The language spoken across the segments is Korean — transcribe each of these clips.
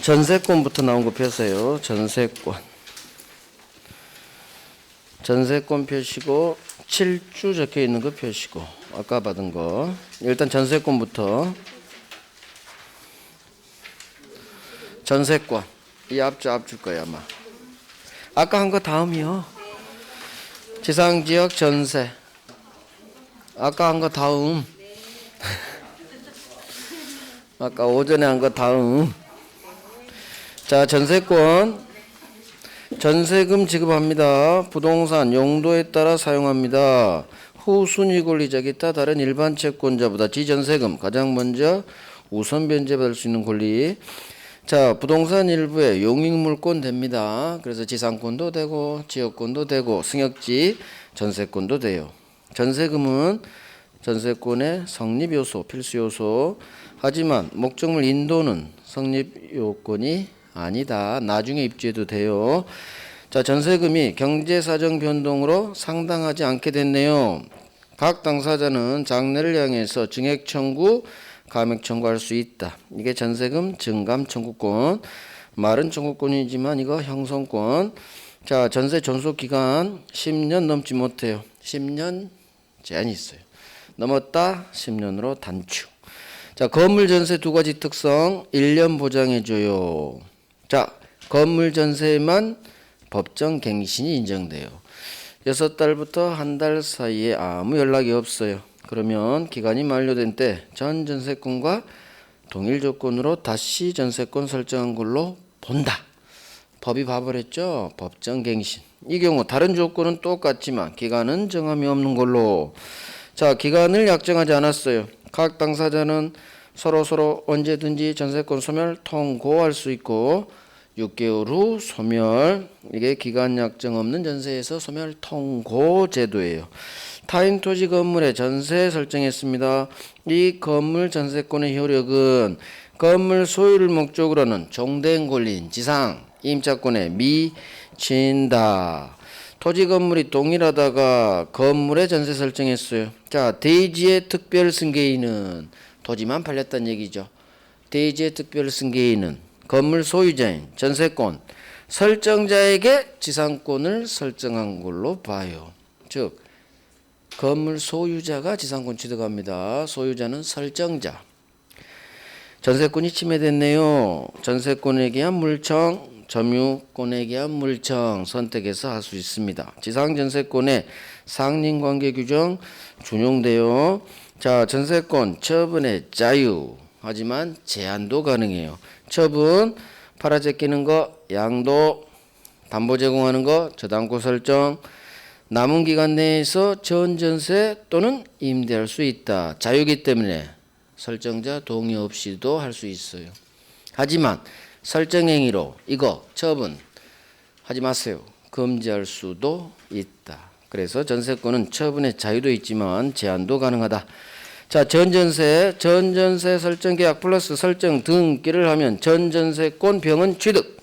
전세권부터 나온 거 펴세요. 전세권. 전세권 펴시고 7주 적혀 있는 거 펴시고 아까 받은 거. 일단 전세권부터. 전세권. 이 앞줄 거예요 아마. 아까 한 거 다음이요. 지상지역 전세. 아까 한 거 다음. 아까 오전에 한 거 다음. 자, 전세권. 전세금 지급합니다. 부동산 용도에 따라 사용합니다. 후 순위 권리자 기타 다른 일반 채권자보다 지전세금 가장 먼저 우선 변제받을 수 있는 권리. 자, 부동산 일부에 용익물권 됩니다. 그래서 지상권도 되고 지역권도 되고 승역지 전세권도 돼요. 전세금은 전세권의 성립요소, 필수요소. 하지만 목적물 인도는 성립요건이 아니다. 나중에 입주해도 돼요. 자, 전세금이 경제사정 변동으로 상당하지 않게 됐네요. 각 당사자는 장래를 향해서 증액 청구, 감액 청구할 수 있다. 이게 전세금 증감 청구권. 말은 청구권이지만 이거 형성권. 자, 전세 존속 기간 10년 넘지 못해요. 10년 제한이 있어요. 넘었다 10년으로 단축. 자, 건물 전세 두 가지 특성. 1년 보장해줘요. 자, 건물 전세에만 법정 갱신이 인정돼요. 6달부터 한 달 사이에 아무 연락이 없어요. 그러면 기간이 만료된 때 전 전세권과 동일 조건으로 다시 전세권 설정한 걸로 본다. 법이 봐버렸죠. 법정 갱신. 이 경우 다른 조건은 똑같지만 기간은 정함이 없는 걸로. 자, 기간을 약정하지 않았어요. 각 당사자는 서로 언제든지 전세권 소멸 통고할 수 있고 6개월 후 소멸. 이게 기간 약정 없는 전세에서 소멸 통고 제도예요. 타인 토지 건물에 전세 설정했습니다. 이 건물 전세권의 효력은 건물 소유를 목적으로는 종된 권리인 지상 임차권에 미친다. 토지 건물이 동일하다가 건물에 전세 설정했어요. 자, 대지의 특별 승계인은 토지만 팔렸다는 얘기죠. 대지의 특별 승계인은 건물 소유자인 전세권 설정자에게 지상권을 설정한 걸로 봐요. 즉 건물 소유자가 지상권 취득합니다. 소유자는 설정자. 전세권이 침해됐네요. 전세권에 대한 물청, 점유권에 대한 물청 선택해서 할 수 있습니다. 지상전세권의 상린관계 규정 준용돼요. 자, 전세권 처분의 자유. 하지만 제한도 가능해요. 처분, 팔아 제끼는 거, 양도, 담보 제공하는 거, 저당권 설정, 남은 기간 내에서 전전세 또는 임대할 수 있다. 자유이기 때문에 설정자 동의 없이도 할 수 있어요. 하지만 설정행위로 이거 처분 하지 마세요. 금지할 수도 있다. 그래서 전세권은 처분의 자유도 있지만 제한도 가능하다. 자, 전전세 설정 계약 플러스 설정 등기를 하면 전전세권 병은 취득.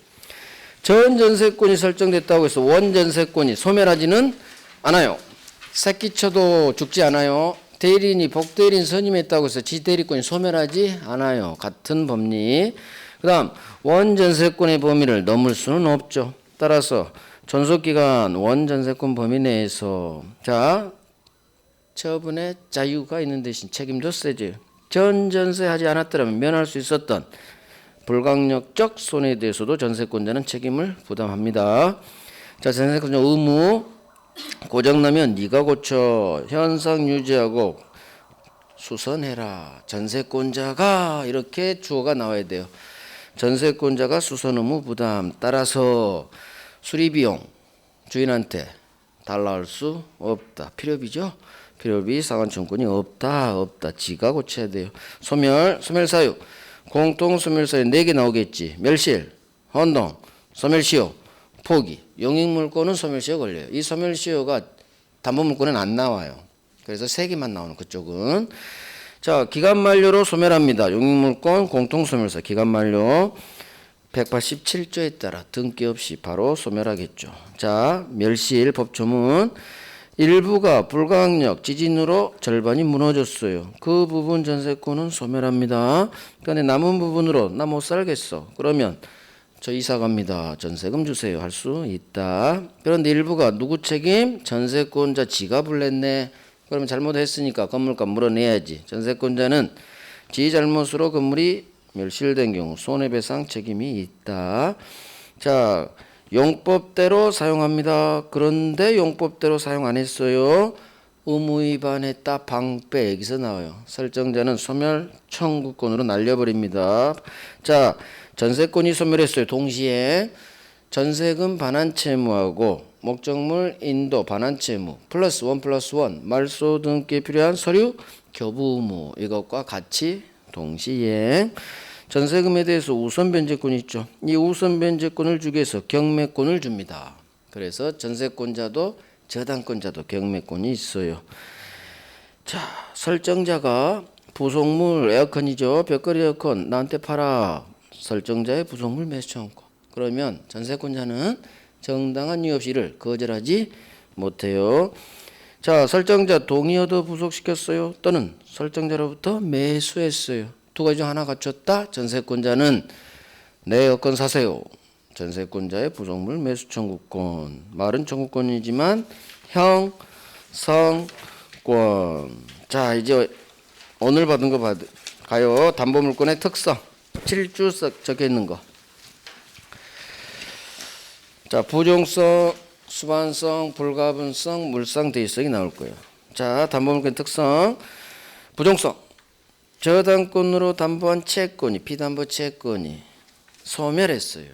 전전세권이 설정됐다고 해서 원전세권이 소멸하지는 않아요. 새끼 쳐도 죽지 않아요. 대리인이 복대리인 선임했다고 해서 지대리권이 소멸하지 않아요. 같은 법리. 그 다음 원전세권의 범위를 넘을 수는 없죠. 따라서 존속기간 원전세권 범위 내에서 자, 처분의 자유가 있는 대신 책임도 세져요. 전전세 하지 않았더라면 면할 수 있었던 불강력적 손해에 대해서도 전세권자는 책임을 부담합니다. 자, 전세권자 의무. 고장나면 네가 고쳐. 현상 유지하고 수선해라. 전세권자가 이렇게 주어가 나와야 돼요. 전세권자가 수선 의무 부담. 따라서 수리비용 주인한테 달라 할 수 없다. 필요비죠. 필요비 상환청구권이 없다. 지가 고쳐야 돼요. 소멸사유. 공통 소멸사유 4개 나오겠지. 멸실, 혼동, 소멸시효, 포기. 용익물권은 소멸시효 걸려요. 이 소멸시효가 담보물권은 안 나와요. 그래서 3개만 나오는 그쪽은. 자, 기간 만료로 소멸합니다. 용익물권 공통 소멸사 기간 만료 187조에 따라 등기 없이 바로 소멸하겠죠. 자, 멸실 법조문 일부가 불가항력 지진으로 절반이 무너졌어요. 그 부분 전세권은 소멸합니다. 그런데 남은 부분으로 나 못 살겠어. 그러면 저 이사 갑니다. 전세금 주세요. 할 수 있다. 그런데 일부가 누구 책임? 전세권자 지가 불냈네. 그러면 잘못했으니까 건물값 물어내야지. 전세권자는 지 잘못으로 건물이 멸실된 경우 손해배상 책임이 있다. 자, 용법대로 사용합니다. 그런데 용법대로 사용 안 했어요. 의무위반했다. 방패 여기서 나와요. 설정자는 소멸 청구권으로 날려버립니다. 자, 전세권이 소멸했어요. 동시에 전세금 반환채무하고 목적물 인도 반환채무 플러스 1+1 말소 등기에 필요한 서류 교부 의무 이것과 같이 동시에 전세금에 대해서 우선 변제권이 있죠. 이 우선 변제권을 주기 위해서 경매권을 줍니다. 그래서 전세권자도 저당권자도 경매권이 있어요. 자, 설정자가 부속물 에어컨이죠. 벽걸이 에어컨 나한테 팔아. 설정자의 부속물 매수청구. 그러면 전세권자는 정당한 이유 없이를 거절하지 못해요. 자, 설정자 동의 얻어 부속시켰어요. 또는 설정자로부터 매수했어요. 두 가지 중 하나 갖췄다. 전세권자는 내 여건 사세요. 전세권자의 부속물 매수 청구권. 말은 청구권이지만 형성권. 자, 이제 오늘 받은 거 가요. 담보물권의 특성. 7주 적혀 있는 거. 자, 부종성, 수반성, 불가분성, 물상대위성이 나올 거예요. 자, 담보물권 특성. 부종성. 저당권으로 담보한 채권이 피담보 채권이 소멸했어요.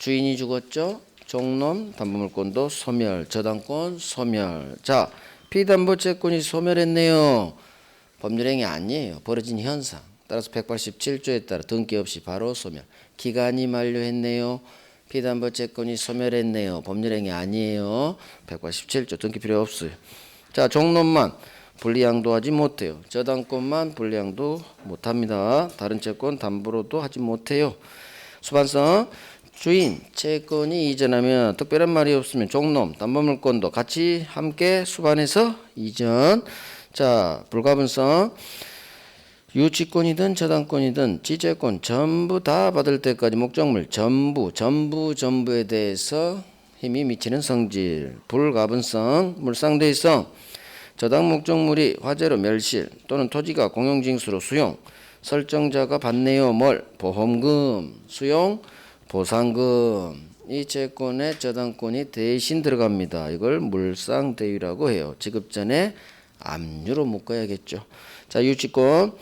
주인이 죽었죠. 종놈 담보물권도 소멸, 저당권 소멸. 자, 피담보 채권이 소멸했네요. 법률행위 아니에요. 벌어진 현상. 따라서 187조에 따라 등기 없이 바로 소멸. 기간이 만료했네요. 피담보 채권이 소멸했네요. 법률행위 아니에요. 187조 등기 필요 없어요. 자, 종놈만 분리양도하지 못해요. 저당권만 분리양도 못합니다. 다른 채권 담보로도 하지 못해요. 수반성 주인 채권이 이전하면 특별한 말이 없으면 종놈 담보물권도 같이 함께 수반해서 이전. 자, 불가분성 유치권이든 저당권이든 지채권 전부 다 받을 때까지 목적물 전부에 대해서 힘이 미치는 성질. 불가분성 물상대위성 저당 목적물이 화재로 멸실 또는 토지가 공용징수로 수용. 설정자가 받네요. 뭘? 보험금, 수용, 보상금. 이 채권에 저당권이 대신 들어갑니다. 이걸 물상대위라고 해요. 지급 전에 압류로 묶어야겠죠. 자, 유치권.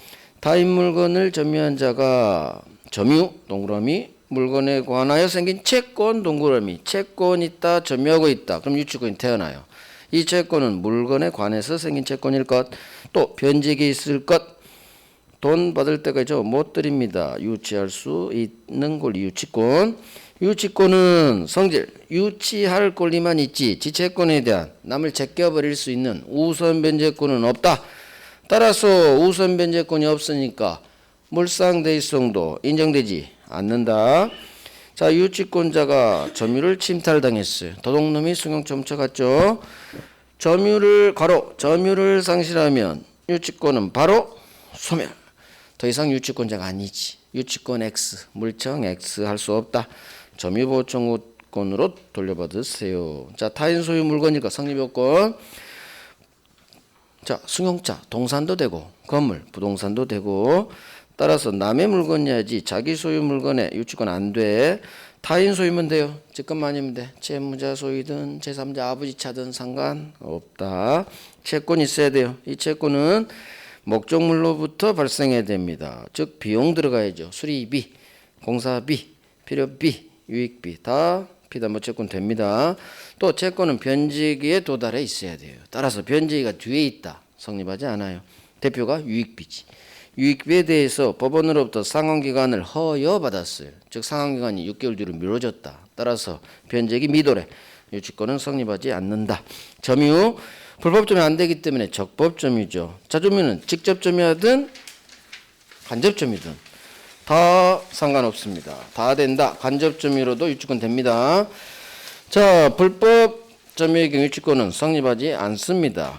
타인 물건을 점유한 자가 점유 동그라미 물건에 관하여 생긴 채권 동그라미 채권 있다 점유하고 있다. 그럼 유치권이 태어나요. 이 채권은 물건에 관해서 생긴 채권일 것, 또 변제기에 있을 것, 돈 받을 때까지 못 드립니다. 유치할 수 있는 권리 유치권. 유치권은 성질, 유치할 권리만 있지 지채권에 대한 남을 제껴버릴 수 있는 우선 변제권은 없다. 따라서 우선 변제권이 없으니까 물상대위성도 인정되지 않는다. 자, 유치권자가 점유를 침탈당했어요. 도둑놈이 승용차 훔쳐갔죠. 점유를 상실하면 유치권은 바로 소멸. 더 이상 유치권자가 아니지. 유치권 X, 물청 X 할 수 없다. 점유보호청구권으로 돌려받으세요. 자, 타인 소유 물건이니까 성립요건. 자, 승용차, 동산도 되고 건물, 부동산도 되고 따라서 남의 물건이야지 자기 소유 물건에 유치권 안 돼. 타인 소유면 돼요. 직권만 아니면 돼. 채무자 소유든 제3자 아버지 차든 상관없다. 채권이 있어야 돼요. 이 채권은 목적물로부터 발생해야 됩니다. 즉 비용 들어가야죠. 수리비, 공사비, 필요비, 유익비 다 피담보 채권 됩니다. 또 채권은 변제기에 도달해 있어야 돼요. 따라서 변제기가 뒤에 있다. 성립하지 않아요. 대표가 유익비지. 유익비에 대해서 법원으로부터 상환기간을 허여받았어요. 즉 상환기간이 6개월 뒤로 미뤄졌다. 따라서 변제기 미도래. 유치권은 성립하지 않는다. 점유 불법 점유 안 되기 때문에 적법 점유죠. 자점유는 직접 점유하든 간접 점유든 다 상관없습니다. 다 된다. 간접 점유로도 유치권 됩니다. 자, 불법 점유의 경우 유치권은 성립하지 않습니다.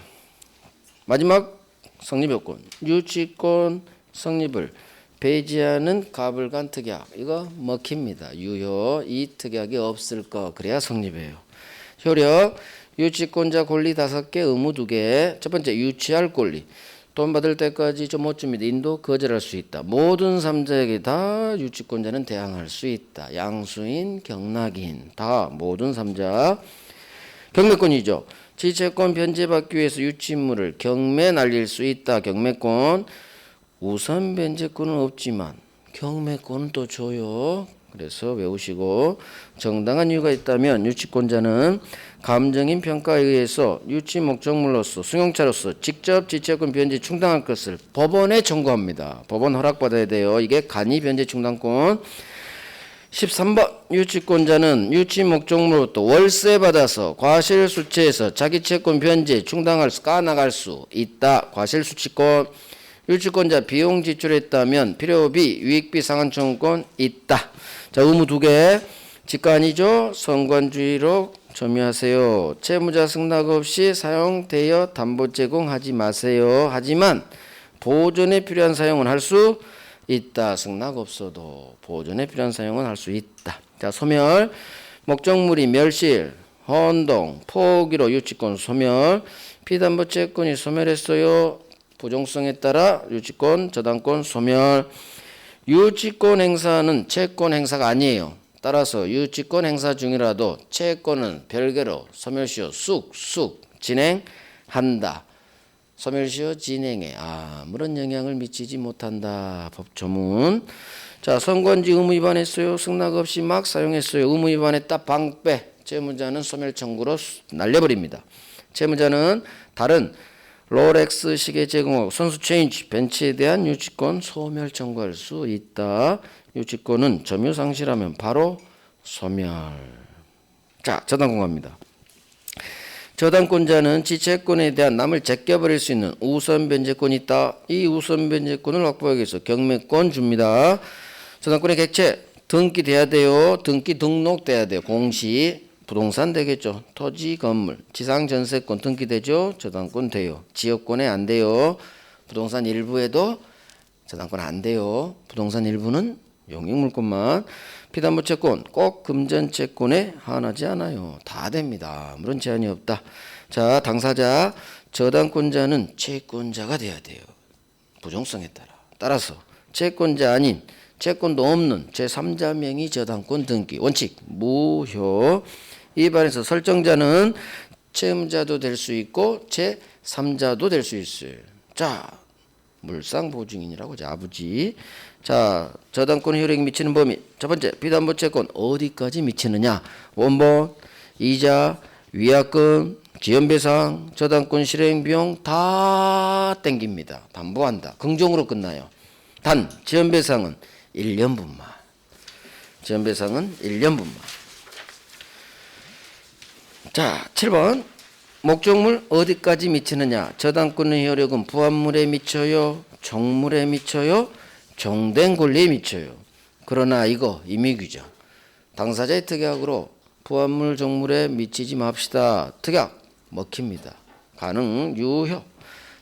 마지막 성립요건. 유치권 성립을 배제하는 가불간 특약. 이거 먹힙니다. 유효. 이 특약이 없을 거. 그래야 성립해요. 효력. 유치권자 권리 5개, 의무 2개. 첫 번째, 유치할 권리. 돈 받을 때까지 좀 못 줍니다. 인도 거절할 수 있다. 모든 3자에게 다 유치권자는 대항할 수 있다. 양수인, 경락인 다 모든 3자. 경매권이죠. 지체권 변제받기 위해서 유치물을 경매 날릴 수 있다. 경매권. 우선 변제권은 없지만 경매권은 또 줘요. 그래서 외우시고, 정당한 이유가 있다면 유치권자는 감정인 평가에 의해서 유치 목적물로서 승용차로서 직접 지체권 변제 충당할 것을 법원에 청구합니다. 법원 허락받아야 돼요. 이게 간이 변제 충당권. 13번 유치권자는 유치 목적물로부터 월세 받아서 과실수취해서 자기 채권 변제 충당할 수 까나갈 수 있다. 과실수취권. 유치권자 비용 지출했다면 필요비, 유익비 상환 청구권 있다. 자, 의무 2개. 직관이죠. 선관주의로 점유하세요. 채무자 승낙 없이 사용, 대여, 담보 제공하지 마세요. 하지만 보존에 필요한 사용은 할 수 있다. 승낙 없어도 보존에 필요한 사용은 할 수 있다. 자, 소멸. 목적물이 멸실, 헌동, 포기로 유치권 소멸. 피담보 채권이 소멸했어요. 부종성에 따라 유치권, 저당권 소멸. 유치권 행사는 채권 행사가 아니에요. 따라서 유치권 행사 중이라도 채권은 별개로 소멸시효 쑥 진행한다. 소멸시효 진행에 아무런 영향을 미치지 못한다. 법조문. 자, 선관지 의무 위반했어요. 승낙 없이 막 사용했어요. 의무 위반했다. 방패. 채무자는 소멸 청구로 날려버립니다. 채무자는 다른 롤렉스 시계 제공하고 선수 체인지, 벤츠에 대한 유치권 소멸 청구할 수 있다. 유치권은 점유 상실하면 바로 소멸. 자, 저당권 갑니다. 저당권자는 지채권에 대한 남을 제껴버릴 수 있는 우선 변제권이 있다. 이 우선 변제권을 확보하기 위해서 경매권 줍니다. 저당권의 객체 등기돼야 돼요. 등기 등록돼야 돼요. 공시. 부동산 되겠죠. 토지, 건물, 지상 전세권 등기되죠. 저당권 돼요. 지역권에 안 돼요. 부동산 일부에도 저당권 안 돼요. 부동산 일부는 용익물권만. 피담보 채권 꼭 금전 채권에 한하지 않아요. 다 됩니다. 아무런 제한이 없다. 자, 당사자 저당권자는 채권자가 돼야 돼요. 부종성에 따라. 따라서 채권자 아닌 채권도 없는 제3자 명의 저당권 등기 원칙 무효. 위반해서 설정자는 채무자도 될 수 있고 제3자도 될 수 있어요. 자, 물상보증인이라고 하죠. 아버지. 자, 저당권 효력이 미치는 범위. 첫 번째, 피담보 채권 어디까지 미치느냐. 원본, 이자, 위약금, 지연배상, 저당권 실행비용 다 땡깁니다. 담보한다. 긍정으로 끝나요. 단, 지연배상은 1년분만. 지연배상은 1년분만. 자, 7번. 목적물 어디까지 미치느냐. 저당권의 효력은 부합물에 미쳐요. 종물에 미쳐요. 종된 권리에 미쳐요. 그러나 이거 임의규정. 당사자의 특약으로 부합물 종물에 미치지 맙시다. 특약 먹힙니다. 가능 유효.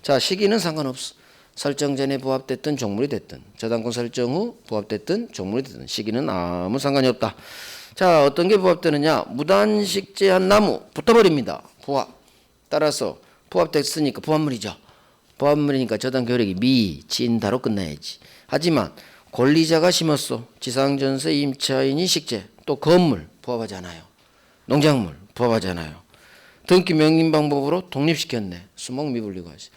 자, 시기는 상관없어. 설정 전에 부합됐든 종물이 됐든 저당권 설정 후 부합됐든 종물이 됐든 시기는 아무 상관이 없다. 자, 어떤 게 부합되느냐. 무단식재한 나무 붙어버립니다. 부합. 따라서 부합됐으니까 부합물이죠. 부합물이니까 저당 효력이 미친다로 끝나야지. 하지만 권리자가 심었어. 지상전세 임차인이 식재. 또 건물 부합하지 않아요. 농작물 부합하지 않아요. 등기 명인 방법으로 독립시켰네. 수목 미분리고 하지.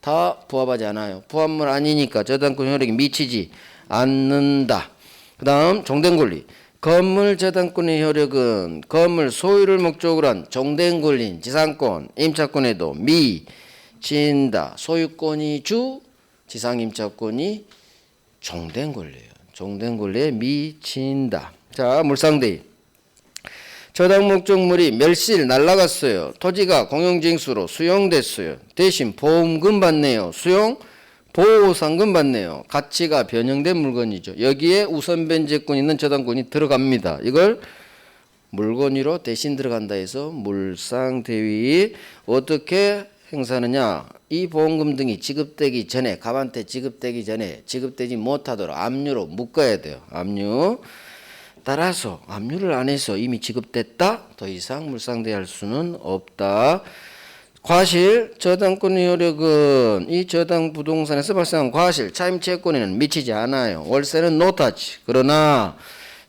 다 부합하지 않아요. 부합물 아니니까 저당권 효력이 미치지 않는다. 그 다음 종된 권리. 건물 저당권의 효력은 건물 소유를 목적으로 한 종된 권리인 지상권, 임차권에도 미친다. 소유권이 주, 지상임차권이 종된 권리예요. 종된 권리에 미친다. 자, 물상대입. 저당 목적물이 멸실 날라갔어요. 토지가 공용징수로 수용됐어요. 대신 보험금 받네요. 수용 보호상금 받네요. 가치가 변형된 물건이죠. 여기에 우선 변제권 있는 저당권이 들어갑니다. 이걸 물건위로 대신 들어간다 해서 물상대위 어떻게 행사하느냐. 이 보험금 등이 지급되기 전에 갑한테 지급되기 전에 지급되지 못하도록 압류로 묶어야 돼요. 압류. 따라서 압류를 안 해서 이미 지급됐다. 더 이상 물상대할 수는 없다. 과실 저당권의 효력은 이 저당 부동산에서 발생한 과실 차임채권에는 미치지 않아요. 월세는 노타치. 그러나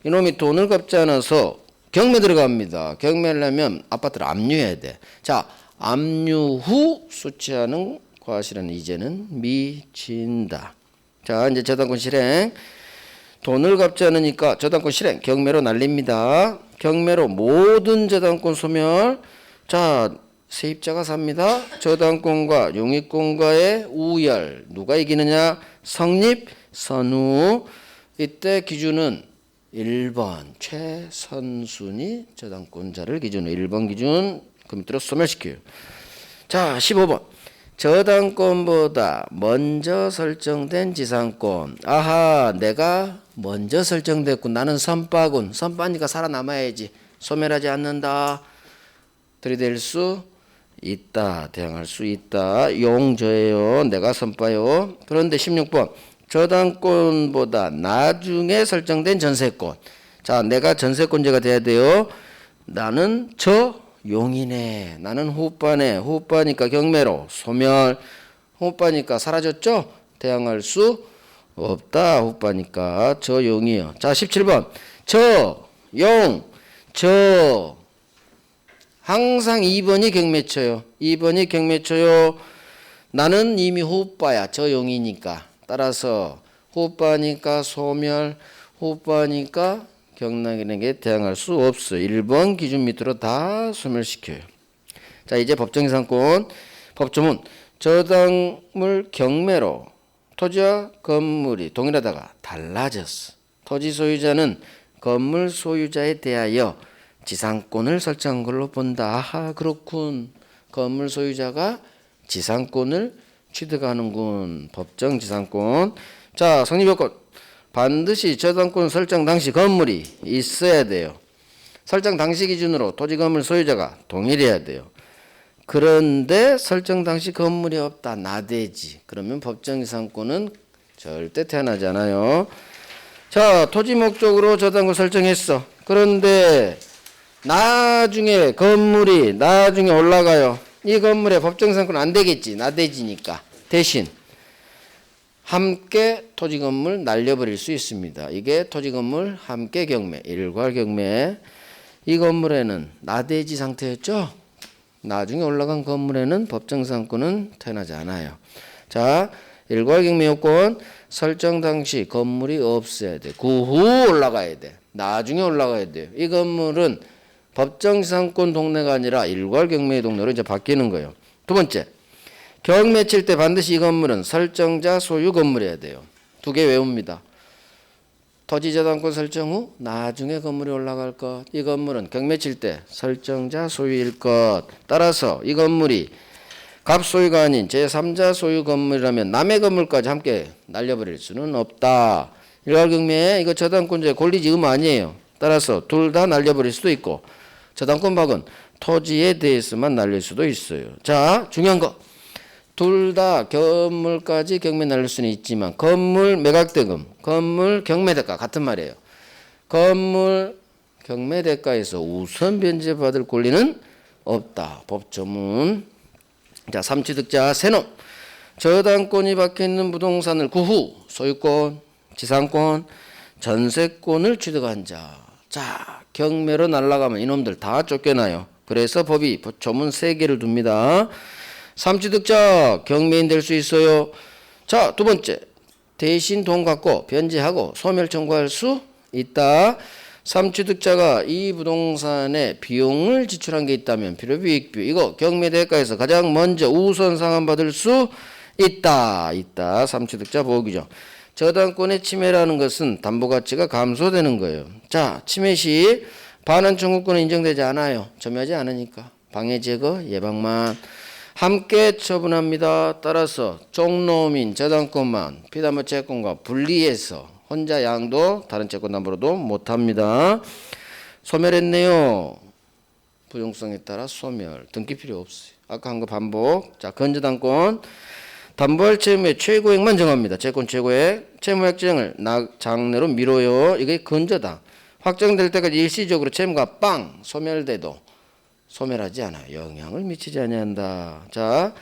이놈이 돈을 갚지 않아서 경매 들어갑니다. 경매를 하면 아파트를 압류해야 돼. 자, 압류 후 수취하는 과실은 이제는 미친다. 자, 이제 저당권 실행. 돈을 갚지 않으니까 저당권 실행 경매로 날립니다. 경매로 모든 저당권 소멸. 자, 세입자가 삽니다. 저당권과 용익권과의 우열. 누가 이기느냐? 성립, 선우. 이때 기준은 1번 최선순위 저당권자를 기준으로 1번 기준 그 밑으로 소멸시켜요. 자, 15번. 저당권보다 먼저 설정된 지상권. 아하, 내가 먼저 설정됐군. 나는 선빠군. 선빠니까 살아남아야지. 소멸하지 않는다. 들이댈 수 있다. 대항할 수 있다. 용저예요. 내가 선빠요. 그런데 16번. 저당권보다 나중에 설정된 전세권. 자, 내가 전세권자가 돼야 돼요. 나는 용이네. 나는 후빠네. 후빠니까 경매로 소멸. 후빠니까 사라졌죠? 대항할 수 없다. 후빠니까 용이요. 자, 17번. 용. 항상 2번이 경매쳐요. 2번이 경매쳐요. 나는 이미 후빠야. 용이니까. 따라서 후빠니까 소멸. 후빠니까 경락인에게 대항할 수 없어요. 1번 기준 밑으로 다 소멸시켜요. 자, 이제 법정이상권. 법조문. 저당물 경매로 토지와 건물이 동일하다가 달라졌어. 토지 소유자는 건물 소유자에 대하여 지상권을 설정한 걸로 본다. 아하, 그렇군. 건물 소유자가 지상권을 취득하는군. 법정 지상권. 자, 성립요건. 반드시 저당권 설정 당시 건물이 있어야 돼요. 설정 당시 기준으로 토지 건물 소유자가 동일해야 돼요. 그런데 설정 당시 건물이 없다. 나대지. 그러면 법정 이상권은 절대 태어나지 않아요. 자, 토지 목적으로 저당권 설정했어. 그런데 나중에 건물이 나중에 올라가요. 이 건물에 법정 이상권 안 되겠지. 나대지니까. 대신 함께 토지 건물 날려버릴 수 있습니다. 이게 토지 건물 함께 경매, 일괄 경매. 이 건물에는 나대지 상태였죠. 나중에 올라간 건물에는 법정 이상권은 태어나지 않아요. 자, 일괄 경매 요건. 설정 당시 건물이 없어야 돼. 그 후 올라가야 돼. 나중에 올라가야 돼요. 이 건물은 법정 이상권 동네가 아니라 일괄 경매의 동네로 이제 바뀌는 거예요. 두 번째. 경매 칠 때 반드시 이 건물은 설정자 소유 건물이어야 돼요. 두 개 외웁니다. 토지 저당권 설정 후 나중에 건물이 올라갈 것. 이 건물은 경매 칠 때 설정자 소유일 것. 따라서 이 건물이 갑소유가 아닌 제3자 소유 건물이라면 남의 건물까지 함께 날려버릴 수는 없다. 일괄 경매에 이거 저당권자의 권리지음 아니에요. 따라서 둘 다 날려버릴 수도 있고 저당권 박은 토지에 대해서만 날릴 수도 있어요. 자, 중요한 거. 둘 다 건물까지 경매 날릴 수는 있지만 건물 매각대금, 건물 경매대가 같은 말이에요. 건물 경매대가에서 우선 변제받을 권리는 없다. 법조문. 자, 삼취득자 세놈. 저당권이 박혀있는 부동산을 그 후 소유권, 지상권, 전세권을 취득한 자. 자, 경매로 날아가면 이놈들 다 쫓겨나요. 그래서 법이 조문 3개를 둡니다. 삼취득자 경매인 될 수 있어요. 자, 두 번째. 대신 돈 갖고 변제하고 소멸 청구할 수 있다. 삼취득자가 이 부동산에 비용을 지출한 게 있다면 필요비익비 이거 경매대가에서 가장 먼저 우선 상환받을 수 있다. 삼취득자 보호규정. 저당권의 침해라는 것은 담보가치가 감소되는 거예요. 자, 침해 시 반환 청구권은 인정되지 않아요. 점유하지 않으니까. 방해 제거 예방만. 함께 처분합니다. 따라서 종놈인 저당권만 피담보 채권과 분리해서 혼자 양도 다른 채권 담보로도 못합니다. 소멸했네요. 부용성에 따라 소멸. 등기 필요 없어요. 아까 한 거 반복. 자, 건저당권. 담보할 채무의 최고액만 정합니다. 채권 최고액. 채무액 지정을 장래로 미뤄요. 이게 건저당. 확정될 때까지 일시적으로 채무가 빵 소멸돼도 소멸하지 않아요. 영향을 미치지 아니한다. 자,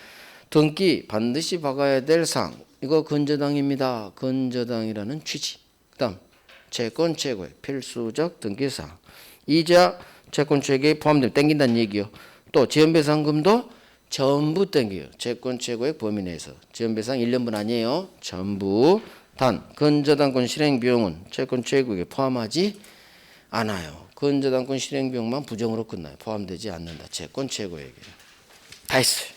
등기 반드시 박아야 될 상. 이거 건저당입니다. 건저당이라는 취지. 그다음 채권 최고액 필수적 등기사항. 이자 채권 최고액에 포함되면 땡긴다는 얘기요. 또 지연배상금도 전부 땡겨요. 채권 최고액 범위 내에서. 지연배상 1년분 아니에요. 전부. 단 건저당권 실행 비용은 채권 최고액에 포함하지 않아요. 건저당권 실행 비용만 부정으로 끝나요. 포함되지 않는다. 채권 최고액에. 다 했어요.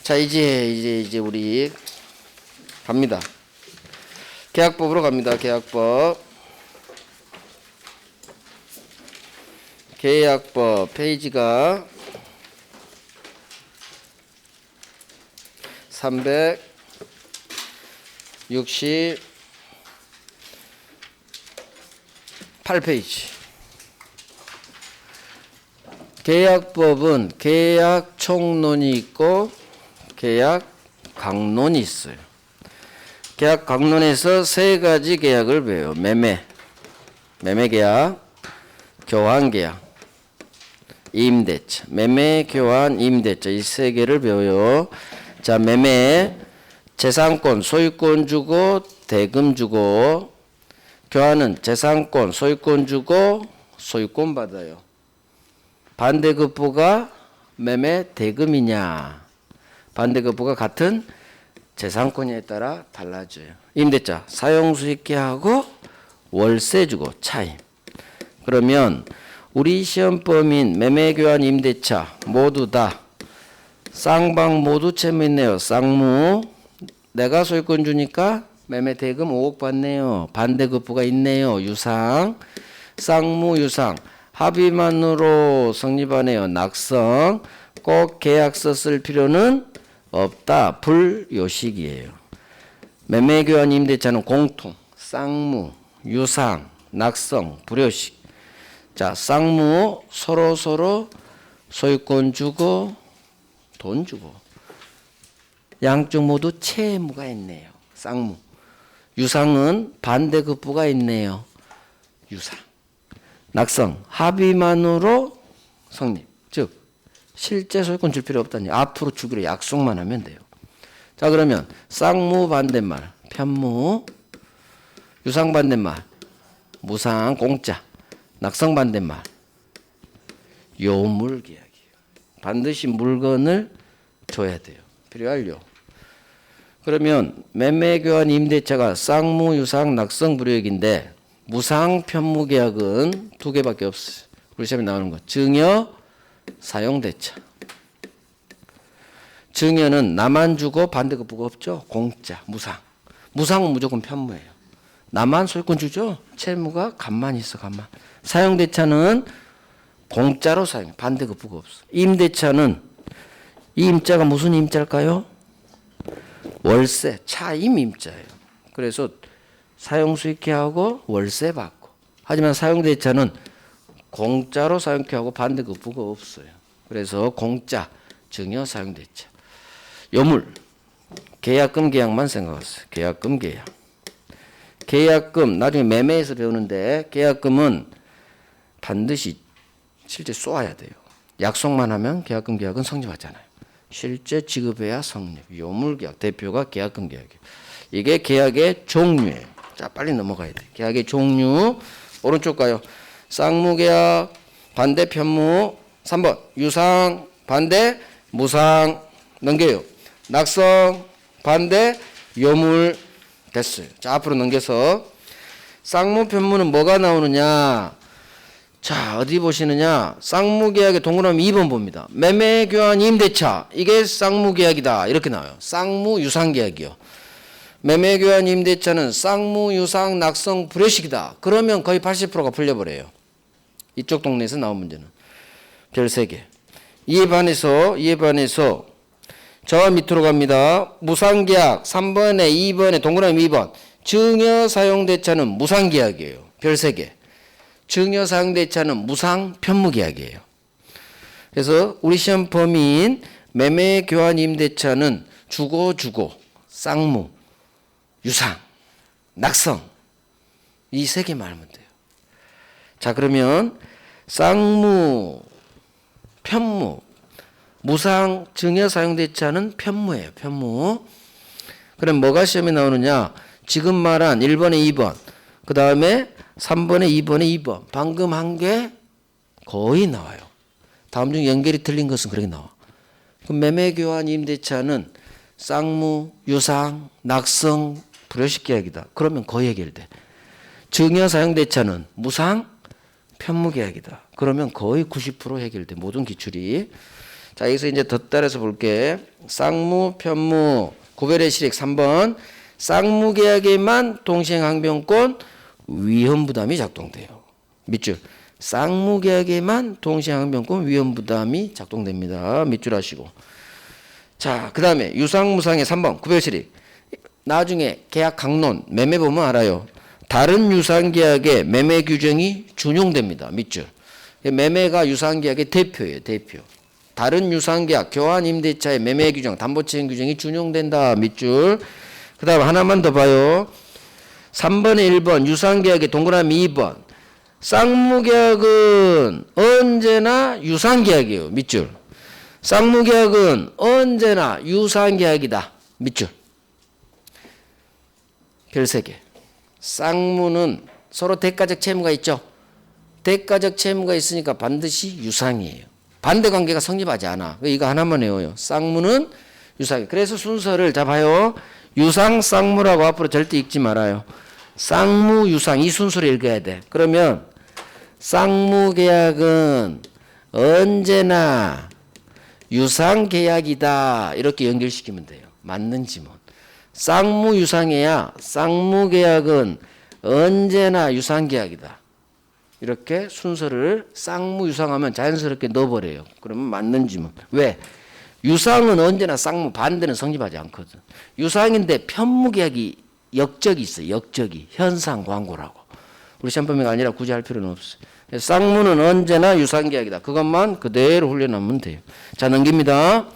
자, 이제 우리 갑니다. 계약법으로 갑니다. 계약법. 계약법 페이지가 368페이지. 계약법은 계약 총론이 있고 계약 강론이 있어요. 계약 강론에서 세 가지 계약을 배워요. 매매 계약, 교환 계약, 임대차. 매매, 교환, 임대차 이 세 개를 배워요. 자, 매매 재산권, 소유권 주고 대금 주고, 교환은 재산권, 소유권 주고 소유권 받아요. 반대급부가 매매 대금이냐, 반대급부가 같은 재산권에 따라 달라져요. 임대차 사용수익계하고 월세 주고 차임. 그러면 우리 시험범인 매매, 교환, 임대차 모두 다 쌍방 모두 채무 있네요. 쌍무. 내가 소유권 주니까 매매 대금 5억 받네요. 반대급부가 있네요. 유상. 쌍무 유상. 합의만으로 성립하네요. 낙성. 꼭 계약서 쓸 필요는 없다. 불요식이에요. 매매, 교환, 임대차는 공통. 쌍무, 유상, 낙성, 불요식. 자, 쌍무 서로 소유권 주고 돈 주고 양쪽 모두 채무가 있네요. 쌍무. 유상은 반대급부가 있네요. 유상. 낙성 합의만으로 성립. 즉 실제 소유권 줄 필요 없다니 앞으로 주기로 약속만 하면 돼요. 자, 그러면 쌍무 반대말 편무, 유상 반대말 무상 공짜, 낙성 반대말 요물 계약이에요. 반드시 물건을 줘야 돼요. 필요할요. 그러면 매매, 교환, 임대차가 쌍무, 유상, 낙성, 불이익인데 무상 편무 계약은 두 개밖에 없어요. 우리 시험에 나오는 거. 증여, 사용대차. 증여는 나만 주고 반대급부가 없죠. 공짜, 무상. 무상은 무조건 편무예요. 나만 소유권 주죠. 채무가 간만 있어, 간만. 사용대차는 공짜로 사용, 반대급부가 없어. 임대차는 이 임자가 무슨 임자일까요? 월세, 차임 임자예요. 그래서 사용수익계하고 월세 받고. 하지만 사용대차는 공짜로 사용계하고 반대급부가 없어요. 그래서 공짜, 증여, 사용대차. 요물, 계약금 계약만 생각하세요. 계약금 계약. 계약금 나중에 매매에서 배우는데 계약금은 반드시 실제 쏘아야 돼요. 약속만 하면 계약금 계약은 성립하잖아요. 실제 지급해야 성립. 요물계약 대표가 계약금 계약이에요. 이게 계약의 종류예요. 자, 빨리 넘어가야 돼. 계약의 종류 오른쪽 가요. 쌍무계약 반대 편무 3번 유상 반대 무상 넘겨요. 낙성 반대 요물 됐어요. 자, 앞으로 넘겨서 쌍무 편무는 뭐가 나오느냐. 자, 어디 보시느냐. 쌍무계약의 동그라미 2번 봅니다. 매매, 교환, 임대차 이게 쌍무계약이다 이렇게 나와요. 쌍무, 유상계약이요. 매매, 교환, 임대차는 쌍무, 유상, 낙성, 불효식이다. 그러면 거의 80%가 풀려버려요. 이쪽 동네에서 나온 문제는. 별 3개. 이에 반해서 저 밑으로 갑니다. 무상계약 3번에 2번에 동그라미 2번. 증여, 사용대차는 무상계약이에요. 별 3개. 증여 사용대차는 무상 편무계약이에요. 그래서 우리 시험 범위인 매매 교환 임대차는 주거, 쌍무, 유상, 낙성 이 세 개만 알면 돼요. 자, 그러면 쌍무, 편무, 무상 증여 사용대차는 편무예요. 편무. 그럼 뭐가 시험에 나오느냐? 지금 말한 1번에 2번, 그 다음에 3번에 2번에 2번 방금 한 게 거의 나와요. 다음 중 연결이 틀린 것은 그렇게 나와. 그럼 매매교환 임대차는 쌍무, 유상, 낙성, 불효식계약이다. 그러면 거의 해결돼. 증여사용대차는 무상, 편무계약이다. 그러면 거의 90% 해결돼. 모든 기출이. 자, 여기서 이제 덧따라서 볼게. 쌍무, 편무, 구별의 실익 3번. 쌍무계약에만 동시행항변권 위험부담이 작동돼요. 밑줄. 쌍무계약에만 동시행항변권 위험부담이 작동됩니다. 밑줄 하시고. 자, 그 다음에 유상무상의 3번 구별실익. 나중에 계약 강론 매매 보면 알아요. 다른 유상계약에 매매 규정이 준용됩니다. 밑줄. 매매가 유상계약의 대표예요. 대표. 다른 유상계약 교환임대차의 매매 규정 담보채행 규정이 준용된다. 밑줄. 그 다음 하나만 더 봐요. 3번에 1번 유상계약의 동그라미 2번. 쌍무계약은 언제나 유상계약이에요. 밑줄. 쌍무계약은 언제나 유상계약이다. 밑줄. 별 3개. 쌍무는 서로 대가적 채무가 있죠. 대가적 채무가 있으니까 반드시 유상이에요. 반대관계가 성립하지 않아. 이거 하나만 외워요. 쌍무는 유상. 그래서 순서를 잡아요. 유상 쌍무라고 앞으로 절대 읽지 말아요. 쌍무 유상 이 순서로 읽어야 돼. 그러면 쌍무계약은 언제나 유상계약이다. 이렇게 연결시키면 돼요. 맞는 지문. 쌍무 유상해야 쌍무계약은 언제나 유상계약이다. 이렇게 순서를 쌍무 유상하면 자연스럽게 넣어버려요. 그러면 맞는 지문. 왜? 유상은 언제나 쌍무 반대는 성립하지 않거든. 유상인데 편무계약이 역적이 있어요. 역적이. 현상 광고라고. 우리 시험범위가 아니라 굳이 할 필요는 없어요. 쌍무는 언제나 유상계약이다. 그것만 그대로 훈련하면 돼요. 자, 넘깁니다.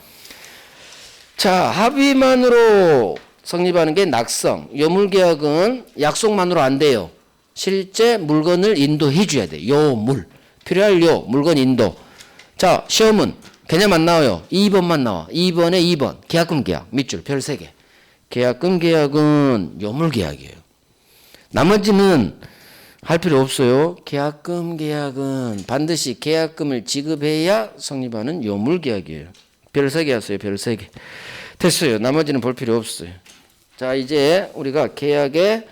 자, 합의만으로 성립하는 게 낙성. 여물계약은 약속만으로 안 돼요. 실제 물건을 인도해 줘야 돼. 요물. 필요할 요. 물건 인도. 자, 시험은 개념 안 나와요. 2번만 나와. 2번에 2번. 계약금 계약. 밑줄 별 3개. 계약금 계약은 요물 계약이에요. 나머지는 할 필요 없어요. 계약금 계약은 반드시 계약금을 지급해야 성립하는 요물 계약이에요. 별 3개 하세요. 별 3개. 됐어요. 나머지는 볼 필요 없어요. 자, 이제 우리가 계약의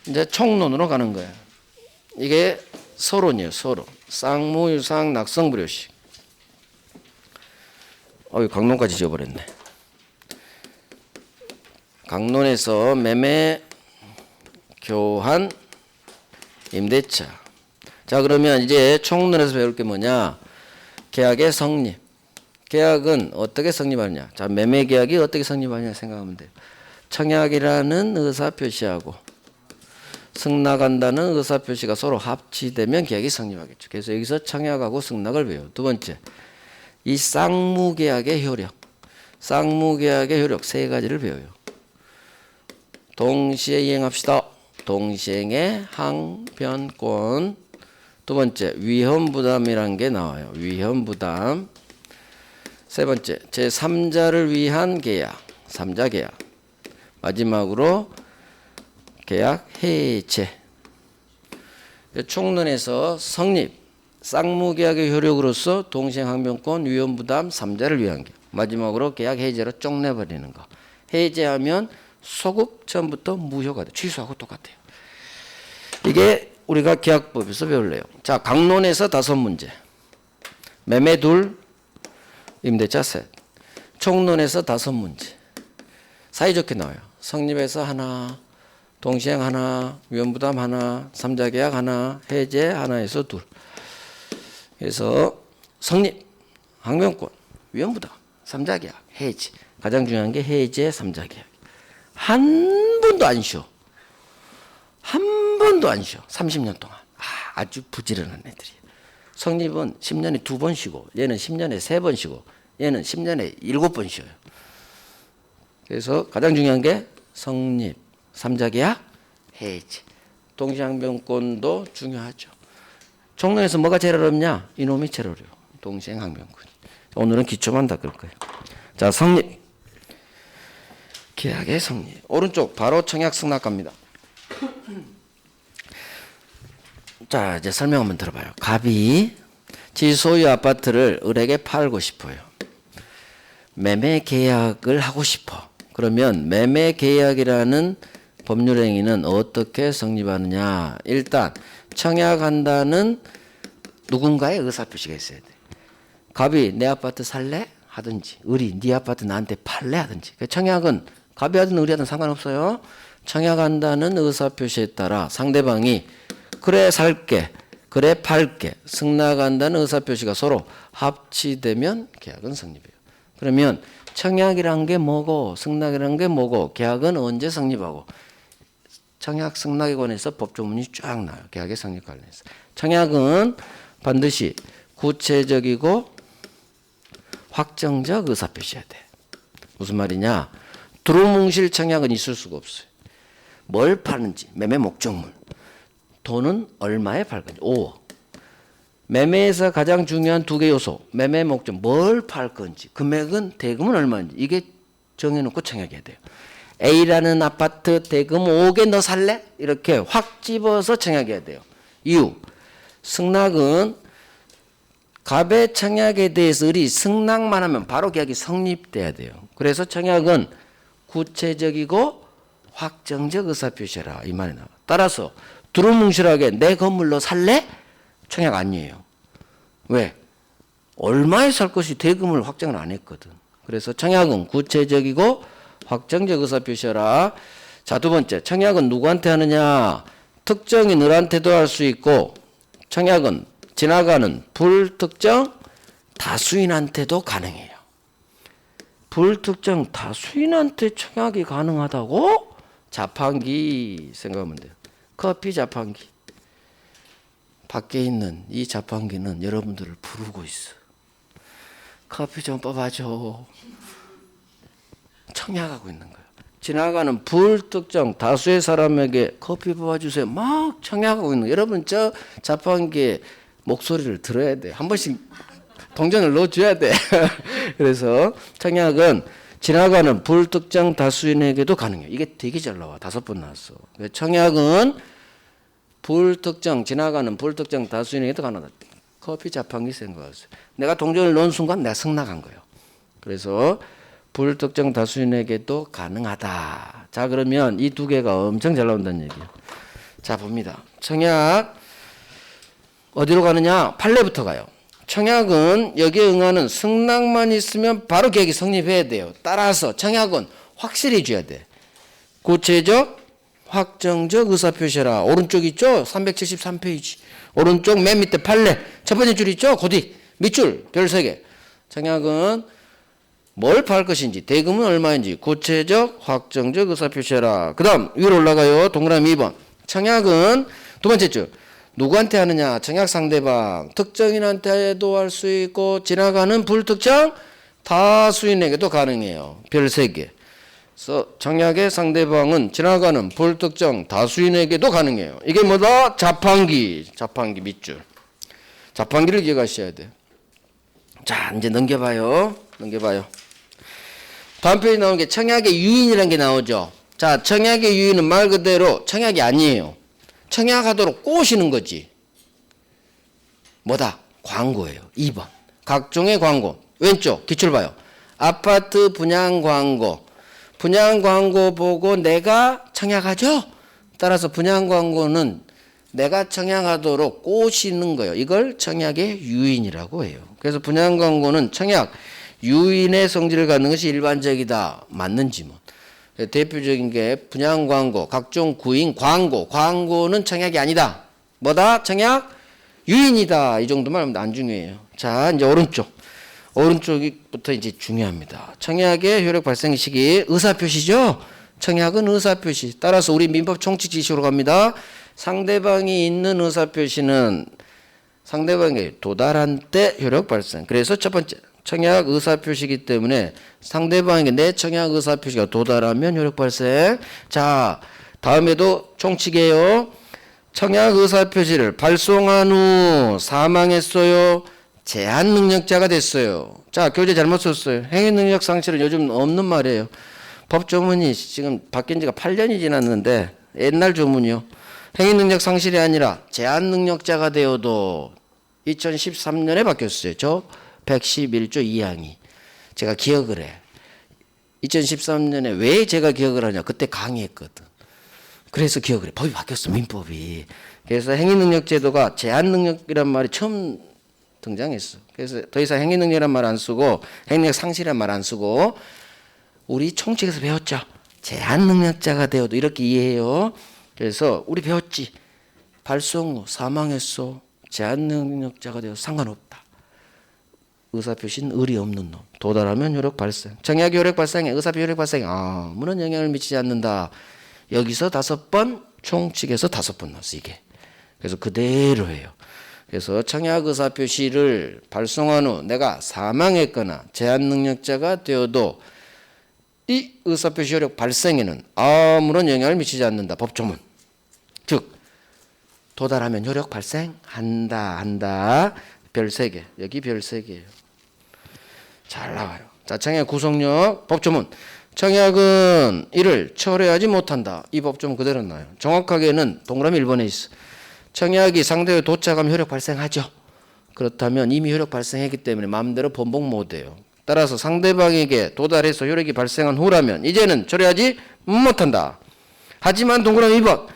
이제 총론으로 가는 거예요. 이게 서론이에요. 서론. 쌍무, 유상, 낙성, 불효식. 강론까지 지어버렸네. 강론에서 매매, 교환, 임대차. 자, 그러면 이제 총론에서 배울 게 뭐냐? 계약의 성립. 계약은 어떻게 성립하느냐? 자, 매매 계약이 어떻게 성립하느냐 생각하면 돼요. 청약이라는 의사표시하고 승낙한다는 의사표시가 서로 합치되면 계약이 성립하겠죠. 그래서 여기서 청약하고 승낙을 배워요. 두 번째, 이 쌍무계약의 효력. 쌍무계약의 효력 3가지를 배워요. 동시에 이행합시다. 동시행의 항변권. 두 번째, 위험부담이란 게 나와요. 위험부담. 세 번째, 제3자를 위한 계약. 3자 계약. 마지막으로 계약 해제. 총론에서 성립, 쌍무계약의 효력으로서 동시행항변권, 위험부담, 3자를 위한 계약. 마지막으로 계약 해제로 쪽내버리는 거. 해제하면 소급 처음부터 무효가 돼. 취소하고 똑같아요. 이게 우리가 계약법에서 배울래요. 자, 강론에서 5문제. 매매 2, 임대차 셋. 총론에서 5문제. 사이좋게 나와요. 성립에서 하나, 동시행 하나, 위험부담 하나, 3자 계약 하나, 해제 하나에서 2. 그래서 성립, 항변권, 위험부담, 3자 계약, 해제. 가장 중요한 게 해제 3자 계약. 한 번도 안 쉬어. 한 번도 안 쉬어. 30년 동안. 아주 부지런한 애들이에요. 성립은 10년에 2번 쉬고 얘는 10년에 3번 쉬고 얘는 10년에 7번 쉬어요. 그래서 가장 중요한 게 성립, 3자 계약, 해지. 동시항변권도 중요하죠. 종론에서 뭐가 제일 어렵냐? 이놈이 제일 어려워. 동시항변권이. 오늘은 기초만 다 그럴 거예요. 자, 성립. 계약의 성립. 오른쪽 바로 청약 승낙 갑니다. 자, 이제 설명 한번 들어봐요. 갑이 지 소유 아파트를 을에게 팔고 싶어요. 매매 계약을 하고 싶어. 그러면 매매 계약이라는 법률 행위는 어떻게 성립하느냐? 일단 청약한다는 누군가의 의사표시가 있어야 돼. 갑이 내 아파트 살래? 하든지 을이 네 아파트 나한테 팔래? 하든지. 청약은 갑이 하든 을이 하든 상관없어요. 청약한다는 의사표시에 따라 상대방이 그래 살게, 그래 팔게, 승낙한다는 의사표시가 서로 합치되면 계약은 성립해요. 그러면 청약이란 게 뭐고 승낙이란 게 뭐고 계약은 언제 성립하고 청약 승낙에 관해서 법조문이 쫙 나와요. 계약의 성립 관련해서. 청약은 반드시 구체적이고 확정적 의사표시해야 돼. 무슨 말이냐? 두루뭉실 청약은 있을 수가 없어요. 뭘 파는지, 매매 목적물, 돈은 얼마에 팔 건지, 5억. 매매에서 가장 중요한 2개 요소, 매매 목적, 뭘 팔 건지, 금액은, 대금은 얼마인지, 이게 정해놓고 청약해야 돼요. A라는 아파트 대금 5억에 너 살래? 이렇게 확 집어서 청약해야 돼요. 이유, 승낙은 갑의 청약에 대해서 을이 승낙만 하면 바로 계약이 성립돼야 돼요. 그래서 청약은 구체적이고 확정적 의사표시라 이 말이 나와. 따라서 두루뭉실하게 내 건물로 살래? 청약 아니에요. 왜? 얼마에 살 것이 대금을 확정을 안 했거든. 그래서 청약은 구체적이고 확정적 의사표시라. 자, 두 번째, 청약은 누구한테 하느냐? 특정인 을한테도 할 수 있고 청약은 지나가는 불특정 다수인한테도 가능해요. 불특정 다수인한테 청약이 가능하다고? 자판기 생각하면 돼요. 커피 자판기. 밖에 있는 이 자판기는 여러분들을 부르고 있어. 커피 좀 뽑아줘. 청약하고 있는 거예요. 지나가는 불특정 다수의 사람에게 커피 뽑아주세요. 막 청약하고 있는 거예요. 여러분 저 자판기에 목소리를 들어야 돼. 한 번씩 동전을 넣어줘야 돼. 그래서 청약은 지나가는 불특정 다수인에게도 가능해요. 이게 되게 잘 나와. 5번 나왔어. 청약은 지나가는 불특정 다수인에게도 가능하다. 커피 자판기 생각하세요. 내가 동전을 넣은 순간 내가 승낙한 거예요. 그래서 불특정 다수인에게도 가능하다. 자, 그러면 이 2개가 엄청 잘 나온다는 얘기예요. 자, 봅니다. 청약 어디로 가느냐? 판례부터 가요. 청약은 여기에 응하는 승낙만 있으면 바로 계약이 성립해야 돼요. 따라서 청약은 확실히 줘야 돼. 구체적, 확정적 의사표시라. 오른쪽 있죠? 373페이지. 오른쪽 맨 밑에 판례. 첫 번째 줄 있죠? 고디. 밑줄 별 3개. 청약은 뭘 팔 것인지, 대금은 얼마인지, 구체적, 확정적 의사표시라. 그 다음 위로 올라가요. 동그라미 2번. 청약은 두 번째 줄. 누구한테 하느냐? 청약 상대방. 특정인한테도 할 수 있고 지나가는 불특정 다수인에게도 가능해요. 별 3개. 그래서 청약의 상대방은 지나가는 불특정 다수인에게도 가능해요. 이게 뭐다? 자판기. 자판기 밑줄. 자판기를 기억하셔야 돼요. 자, 이제 넘겨봐요. 다음 페이지 나오는 게 청약의 유인이라는 게 나오죠. 자, 청약의 유인은 말 그대로 청약이 아니에요. 청약하도록 꼬시는 거지. 뭐다? 광고예요. 2번. 각종의 광고. 왼쪽 기출 봐요. 아파트 분양 광고. 분양 광고 보고 내가 청약하죠? 따라서 분양 광고는 내가 청약하도록 꼬시는 거예요. 이걸 청약의 유인이라고 해요. 그래서 분양 광고는 청약 유인의 성질을 갖는 것이 일반적이다. 맞는지 뭐. 대표적인 게 분양 광고, 각종 구인 광고. 광고는 청약이 아니다. 뭐다? 청약 유인이다. 이 정도만 하면 안 중요해요. 자, 이제 오른쪽부터 이제 중요합니다. 청약의 효력 발생 시기 의사표시죠. 청약은 의사표시. 따라서 우리 민법 총칙 지식으로 갑니다. 상대방이 있는 의사표시는 상대방에 도달한 때 효력 발생. 그래서 첫 번째 청약 의사표시이기 때문에 상대방에게 내 청약 의사표시가 도달하면 효력 발생. 자, 다음에도 총칙이에요. 청약 의사표시를 발송한 후 사망했어요. 제한 능력자가 됐어요. 자, 교재 잘못 썼어요. 행위 능력 상실은 요즘 없는 말이에요. 법 조문이 지금 바뀐 지가 8년이 지났는데 옛날 조문이요. 행위 능력 상실이 아니라 제한 능력자가 되어도 2013년에 바뀌었어요. 저 111조 2항이. 제가 기억을 해. 2013년에 왜 제가 기억을 하냐. 그때 강의했거든. 그래서 기억을 해. 법이 바뀌었어. 민법이. 그래서 행위능력제도가 제한능력이란 말이 처음 등장했어. 그래서 더 이상 행위능력이란 말 안 쓰고 행위능력 상실이란 말 안 쓰고 우리 총칙에서 배웠죠. 제한능력자가 되어도 이렇게 이해해요. 그래서 우리 배웠지. 발송 후 사망했어. 제한능력자가 되어도 상관없다. 의사표시는 의리 없는 놈. 도달하면 효력 발생. 청약이 효력 발생에 의사표시 효력 발생에 아무런 영향을 미치지 않는다. 여기서 5번, 총칙에서 5번 나왔어 이게. 그래서 그대로 해요. 그래서 청약 의사표시를 발송한 후 내가 사망했거나 제한능력자가 되어도 이 의사표시 효력 발생에는 아무런 영향을 미치지 않는다. 법조문. 즉 도달하면 효력 발생한다. 별 3개. 여기 별 3개예요. 잘 나와요. 자, 청약 구속력 법조문. 청약은 이를 철회하지 못한다. 이 법조문 그대로 나와요. 정확하게는 동그라미 1번에 있어. 청약이 상대에 도착하면 효력 발생하죠. 그렇다면 이미 효력 발생했기 때문에 마음대로 번복 못해요. 따라서 상대방에게 도달해서 효력이 발생한 후라면 이제는 철회하지 못한다. 하지만 동그라미 2번.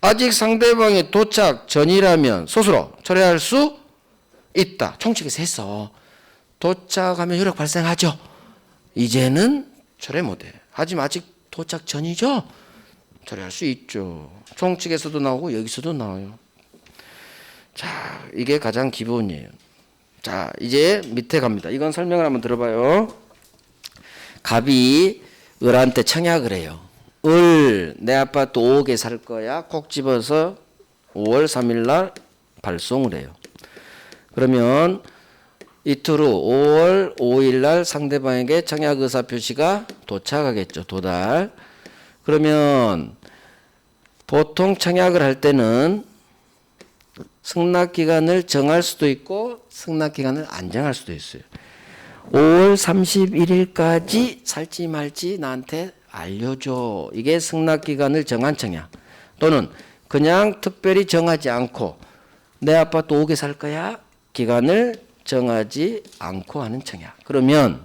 아직 상대방의 도착 전이라면 스스로 철회할 수 있다. 총칙에서 했어. 도착하면 효력 발생하죠. 이제는 철회 못해. 하지만 아직 도착 전이죠. 철회할 수 있죠. 총칙에서도 나오고 여기서도 나와요. 자, 이게 가장 기본이에요. 자, 이제 밑에 갑니다. 이건 설명을 한번 들어봐요. 갑이 을한테 청약을 해요. 을, 내 아파트 5억에 살 거야. 콕 집어서 5월 3일 날 발송을 해요. 그러면 이틀 후 5월 5일 날 상대방에게 청약 의사 표시가 도착하겠죠. 도달. 그러면 보통 청약을 할 때는 승낙 기간을 정할 수도 있고 승낙 기간을 안 정할 수도 있어요. 5월 31일까지 살지 말지 나한테 알려줘. 이게 승낙 기간을 정한 청약. 또는 그냥 특별히 정하지 않고 내 아파트 5개 살 거야. 기간을 정하지 않고 하는 청약. 그러면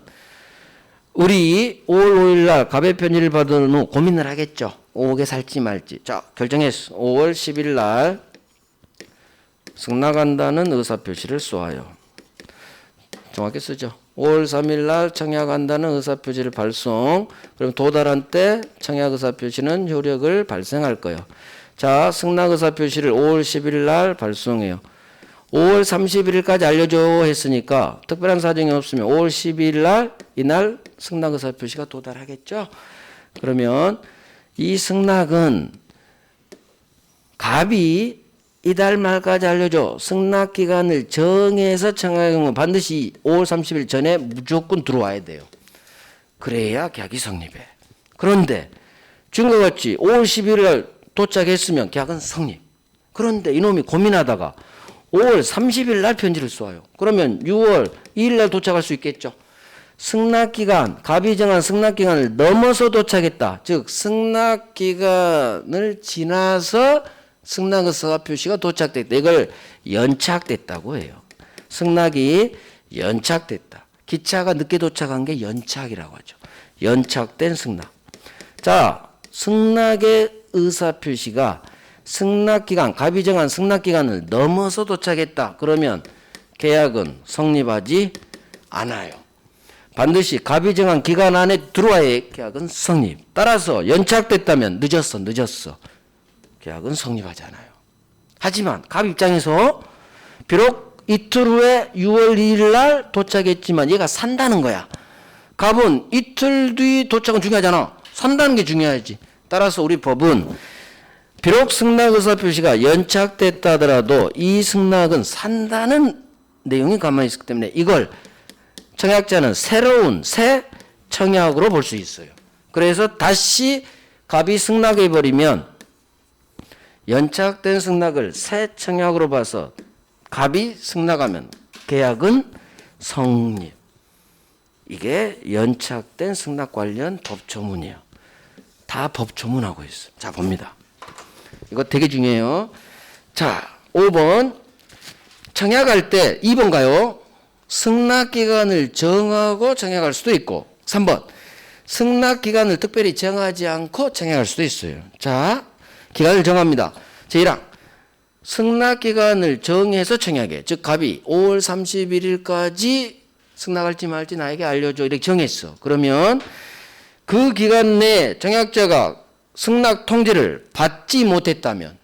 우리 5월 5일 날 갑의 편지를 받은 후 고민을 하겠죠. 5개 살지 말지. 자, 결정했어. 5월 10일 날 승낙한다는 의사표시를 쏘아요. 정확히 쓰죠. 5월 3일 날 청약한다는 의사표시를 발송. 그럼 도달한 때 청약 의사표시는 효력을 발생할 거예요. 자, 승낙 의사표시를 5월 10일 날 발송해요. 5월 31일까지 알려줘 했으니까 특별한 사정이 없으면 5월 12일 날 이날 승낙 의사표시가 도달하겠죠. 그러면 이 승낙은 갑이 이달 말까지 알려줘. 승낙 기간을 정해서 청약의 경우 반드시 5월 30일 전에 무조건 들어와야 돼요. 그래야 계약이 성립해. 그런데 지금과 같이 5월 11일 날 도착했으면 계약은 성립. 그런데 이놈이 고민하다가 5월 30일 날 편지를 쏘아요. 그러면 6월 2일 날 도착할 수 있겠죠. 승낙기간, 갑이 정한 승낙기간을 넘어서 도착했다. 즉 승낙기간을 지나서 승낙의사 표시가 도착됐다. 이걸 연착됐다고 해요. 승낙이 연착됐다. 기차가 늦게 도착한 게 연착이라고 하죠. 연착된 승낙. 자, 승낙의 의사 표시가 승낙기간, 갑이 정한 승낙기간을 넘어서 도착했다. 그러면 계약은 성립하지 않아요. 반드시 갑이 정한 기간 안에 들어와야 계약은 성립. 따라서 연착됐다면 늦었어. 계약은 성립하지 않아요. 하지만 갑 입장에서 비록 이틀 후에 6월 2일 날 도착했지만 얘가 산다는 거야. 갑은 이틀 뒤 도착은 중요하잖아. 산다는 게 중요하지. 따라서 우리 법은 비록 승낙 의사 표시가 연착됐다 하더라도 이 승낙은 산다는 내용이 가만히 있기 때문에 이걸 청약자는 새로운 새 청약으로 볼 수 있어요. 그래서 다시 갑이 승낙해 버리면 연착된 승낙을 새 청약으로 봐서 갑이 승낙하면 계약은 성립. 이게 연착된 승낙 관련 법조문이에요. 다 법조문하고 있어요. 자, 봅니다. 이거 되게 중요해요. 자, 5번. 청약할 때 2번 가요. 승낙기간을 정하고 청약할 수도 있고 3번. 승낙기간을 특별히 정하지 않고 청약할 수도 있어요. 자, 기간을 정합니다. 제1항. 승낙기간을 정해서 청약해. 즉 갑이 5월 31일까지 승낙할지 말지 나에게 알려줘. 이렇게 정했어. 그러면 그 기간 내에 청약자가 승낙 통지를 받지 못했다면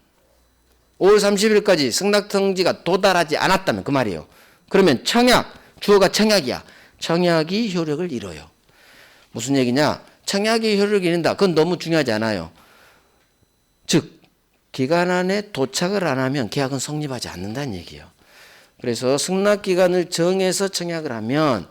5월 30일까지 승낙 통지가 도달하지 않았다면 그 말이에요. 그러면 청약, 주어가 청약이야. 청약이 효력을 잃어요. 무슨 얘기냐? 청약이 효력을 잃는다. 그건 너무 중요하지 않아요. 즉 기간 안에 도착을 안 하면 계약은 성립하지 않는다는 얘기예요. 그래서 승낙기간을 정해서 청약을 하면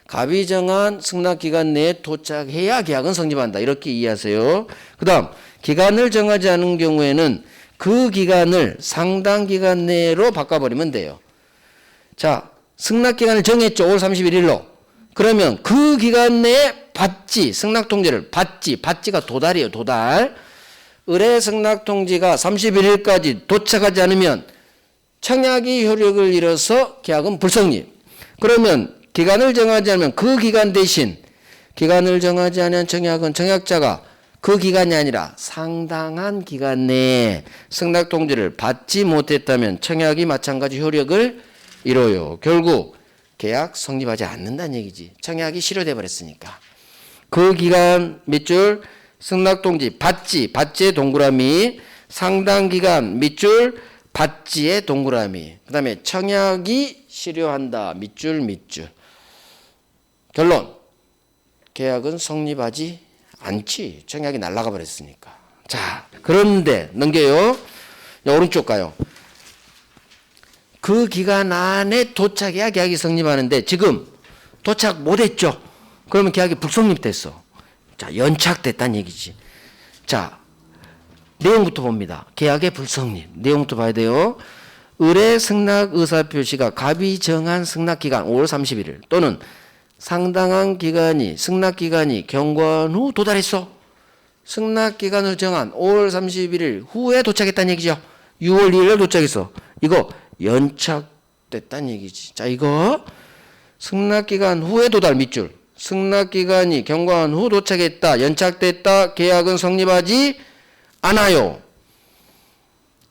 갑이 정한 승낙기간 내에 도착해야 계약은 성립한다. 이렇게 이해하세요. 그 다음 기간을 정하지 않은 경우에는 그 기간을 상당 기간 내로 바꿔버리면 돼요. 자, 승낙기간을 정했죠. 5월 31일로. 그러면 그 기간 내에 받지, 승낙통지를 받지가 도달이에요. 도달. 의뢰 승낙통지가 31일까지 도착하지 않으면 청약이 효력을 잃어서 계약은 불성립. 그러면 기간을 정하지 않으면 그 기간 대신 기간을 정하지 않은 청약은 청약자가 그 기간이 아니라 상당한 기간 내에 승낙통지를 받지 못했다면 청약이 마찬가지 효력을 잃어요. 결국 계약 성립하지 않는다는 얘기지. 청약이 실효돼 버렸으니까. 그 기간 밑줄 승낙통지 받지의 동그라미, 상당 기간 밑줄 받지의 동그라미. 그 다음에 청약이 실효한다. 밑줄. 결론. 계약은 성립하지 않지. 청약이 날아가 버렸으니까. 자, 그런데 넘겨요. 오른쪽 가요. 그 기간 안에 도착해야 계약이 성립하는데 지금 도착 못했죠. 그러면 계약이 불성립됐어. 자, 연착됐다는 얘기지. 자, 내용부터 봅니다. 계약의 불성립. 내용부터 봐야 돼요. 의뢰 승낙 의사표시가 갑이 정한 승낙기간 5월 31일 또는 상당한 기간이 승낙기간이 경과한 후 도달했어. 승낙기간을 정한 5월 31일 후에 도착했다는 얘기죠. 6월 2일에 도착했어. 이거 연착됐다는 얘기지. 자, 이거 승낙기간 후에 도달 밑줄. 승낙기간이 경과한 후 도착했다. 연착됐다. 계약은 성립하지 않아요.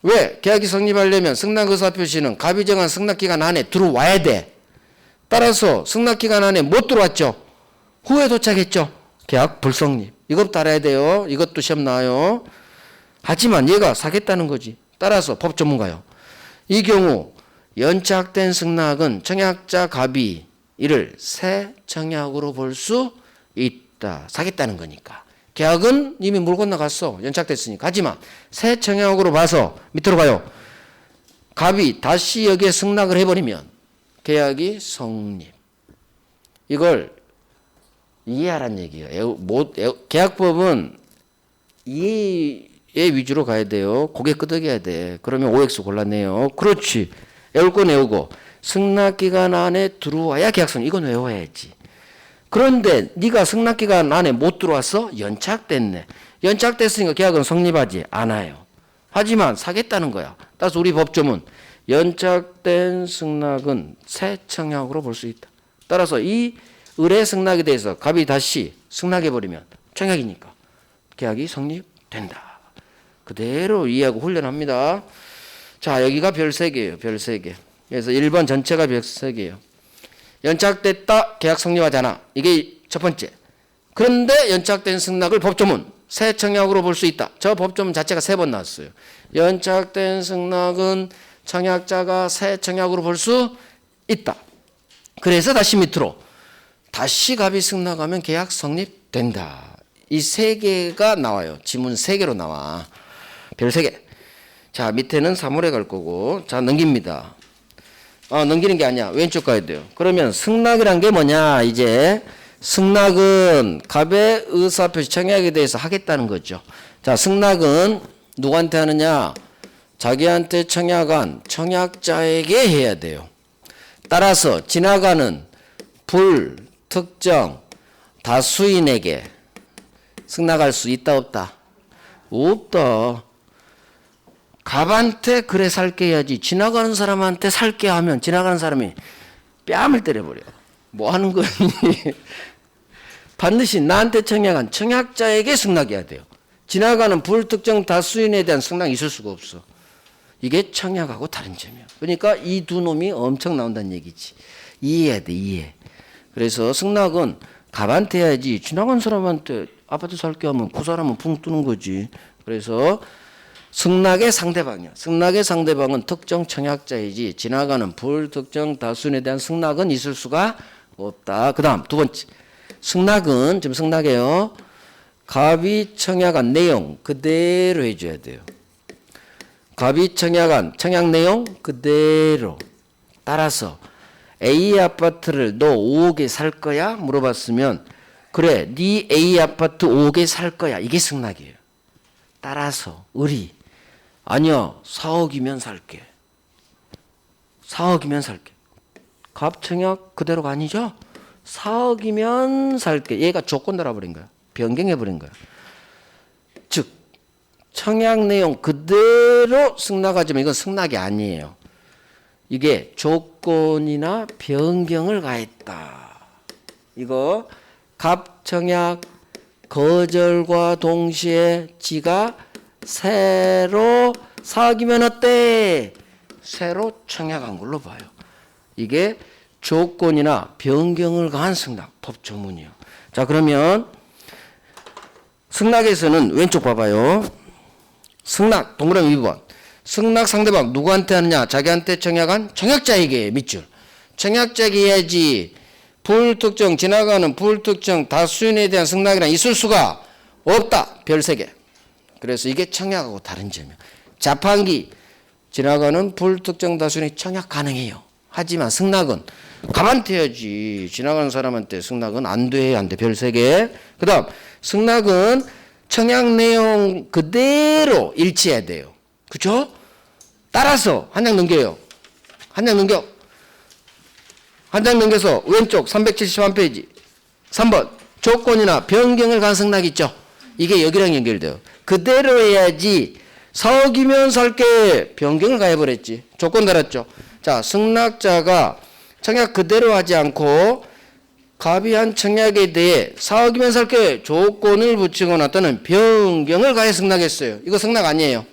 왜? 계약이 성립하려면 승낙의사표시는 갑이 정한 승낙기간 안에 들어와야 돼. 따라서 승낙기간 안에 못 들어왔죠. 후에 도착했죠. 계약 불성립. 이것부터 알아야 돼요. 이것도 시험 나와요. 하지만 얘가 사겠다는 거지. 따라서 법 전문가요. 이 경우 연착된 승낙은 청약자 갑이 이를 새 청약으로 볼 수 있다. 사겠다는 거니까. 계약은 이미 물 건너갔어. 연착됐으니까. 하지만 새 청약으로 봐서 밑으로 가요. 갑이 다시 여기에 승낙을 해버리면 계약이 성립. 이걸 이해하라는 얘기예요. 계약법은 이해 위주로 가야 돼요. 고개 끄덕여야 돼. 그러면 OX 곤란해요. 그렇지. 외울 건 외우고 승낙기간 안에 들어와야 계약 성립. 이건 외워야지. 그런데 네가 승낙기간 안에 못 들어왔어? 연착됐네. 연착됐으니까 계약은 성립하지 않아요. 하지만 사겠다는 거야. 따라서 우리 법조문 연착된 승낙은 새 청약으로 볼 수 있다. 따라서 이 의뢰 승낙에 대해서 갑이 다시 승낙해버리면 청약이니까 계약이 성립된다. 그대로 이해하고 훈련합니다. 자, 여기가 별 3개예요. 별 3개. 그래서 1번 전체가 별 3개예요. 연착됐다. 계약 성립하지 않아. 이게 첫 번째. 그런데 연착된 승낙을 법조문 새 청약으로 볼 수 있다. 저 법조문 자체가 3번 나왔어요. 연착된 승낙은 청약자가 새 청약으로 볼 수 있다. 그래서 다시 밑으로 다시 갑이 승낙하면 계약 성립된다. 이 세 개가 나와요. 지문 세 개로 나와. 별 세 개. 자, 밑에는 3월에 갈 거고. 자, 넘깁니다. 넘기는 게 아니야. 왼쪽 가야 돼요. 그러면 승낙이란 게 뭐냐? 이제 승낙은 갑의 의사표시 청약에 대해서 하겠다는 거죠. 자, 승낙은 누구한테 하느냐? 자기한테 청약한 청약자에게 해야 돼요. 따라서 지나가는 불특정 다수인에게 승낙할 수 있다 없다? 없다. 갑한테 그래 살게 해야지. 지나가는 사람한테 살게 하면 지나가는 사람이 뺨을 때려버려. 뭐 하는 거니? 반드시 나한테 청약한 청약자에게 승낙해야 돼요. 지나가는 불특정 다수인에 대한 승낙이 있을 수가 없어. 이게 청약하고 다른 점이야. 그러니까 이 두 놈이 엄청 나온다는 얘기지. 이해해야 돼, 이해. 그래서 승낙은 갑한테 해야지. 지나간 사람한테 아파트 살게 하면 그 사람은 붕 뜨는 거지. 그래서 승낙의 상대방이야. 승낙의 상대방은 특정 청약자이지 지나가는 불특정 다수인에 대한 승낙은 있을 수가 없다. 그 다음 두 번째. 승낙은 지금 승낙이에요. 갑이 청약한 내용 그대로 해줘야 돼요. 갑이 청약한 청약 내용 그대로. 따라서 A 아파트를 너 5억에 살 거야? 물어봤으면 그래 네 A 아파트 5억에 살 거야. 이게 승낙이에요. 따라서 의리 아니요 4억이면 살게. 4억이면 살게. 갑 청약 그대로가 아니죠? 4억이면 살게. 얘가 조건 달아버린 거야. 변경해버린 거야. 즉 청약 내용 그대로 승낙하지만 이건 승낙이 아니에요. 이게 조건이나 변경을 가했다. 이거 갑 청약 거절과 동시에 지가 새로 사귀면 어때? 새로 청약한 걸로 봐요. 이게 조건이나 변경을 가한 승낙, 법 조문이요. 자, 그러면 승낙에서는 왼쪽 봐봐요. 승낙 동그라미 2번. 승낙 상대방 누구한테 하느냐? 자기한테 청약한 청약자에게 밑줄. 청약자에게 해야지. 불특정 지나가는 불특정 다수인에 대한 승낙이란 있을 수가 없다. 별 3개. 그래서 이게 청약하고 다른 점이에요. 자판기 지나가는 불특정 다수인이 청약 가능해요. 하지만 승낙은 갑한테 해야지. 지나가는 사람한테 승낙은 안 돼. 안 돼. 별 3개. 그 다음 승낙은 청약 내용 그대로 일치해야 돼요. 그렇죠? 따라서 한 장 넘겨요. 한 장 넘겨. 한 장 넘겨서 왼쪽 371페이지 3번 조건이나 변경을 가한 승낙 있죠. 이게 여기랑 연결돼요. 그대로 해야지. 4억이면 살게. 변경을 가해버렸지. 조건 달았죠. 자, 승낙자가 청약 그대로 하지 않고 갑이 한 청약에 대해 4억이면 살게 조건을 붙이거나 또는 변경을 가해 승낙했어요. 이거 승낙 아니에요.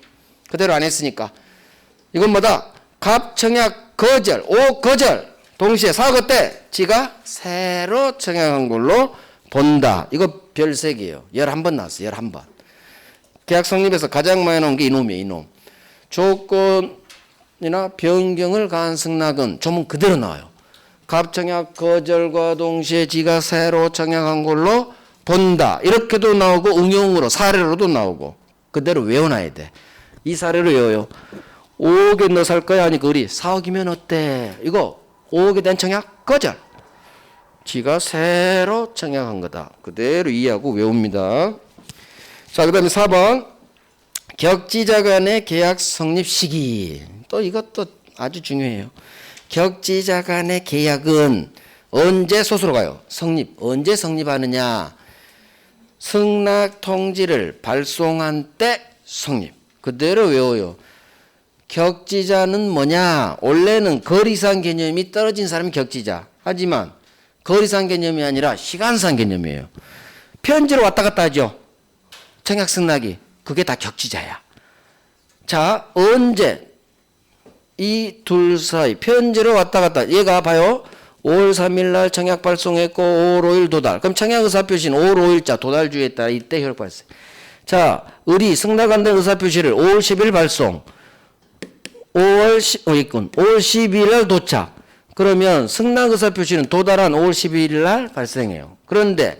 그대로 안 했으니까. 이건 뭐다? 갑 청약 거절, 5억 거절. 동시에 4억 어때? 지가 새로 청약한 걸로 본다. 이거 별 3개예요. 11번 나왔어요. 11번. 계약 성립에서 가장 많이 나온 게 이놈이에요. 이놈. 조건이나 변경을 가한 승낙은 조문 그대로 나와요. 갑청약 거절과 동시에 지가 새로 청약한 걸로 본다. 이렇게도 나오고 응용으로 사례로도 나오고 그대로 외워놔야 돼. 이 사례로 외워요. 5억에 너 살 거야 하니까 우리 4억이면 어때? 이거 5억에 대한 청약 거절. 지가 새로 청약한 거다. 그대로 이해하고 외웁니다. 자, 그 다음에 4번 격지자 간의 계약 성립 시기. 또 이것도 아주 중요해요. 격지자 간의 계약은 언제 소수로 가요? 성립. 언제 성립하느냐? 승낙 통지를 발송한 때 성립. 그대로 외워요. 격지자는 뭐냐? 원래는 거리상 개념이 떨어진 사람이 격지자. 하지만 거리상 개념이 아니라 시간상 개념이에요. 편지로 왔다 갔다 하죠. 청약 승낙이. 그게 다 격지자야. 자, 언제? 이 둘 사이 편지로 왔다 갔다. 얘가 봐요. 5월 3일 날 청약 발송했고 5월 5일 도달. 그럼 청약 의사표시는 5월 5일자 도달주에 따라 이때 효력 발생. 자, 을이 승낙한다는 의사표시를 5월 10일 발송. 5월 12일 날 도착. 그러면 승낙 의사표시는 도달한 5월 12일 날 발생해요. 그런데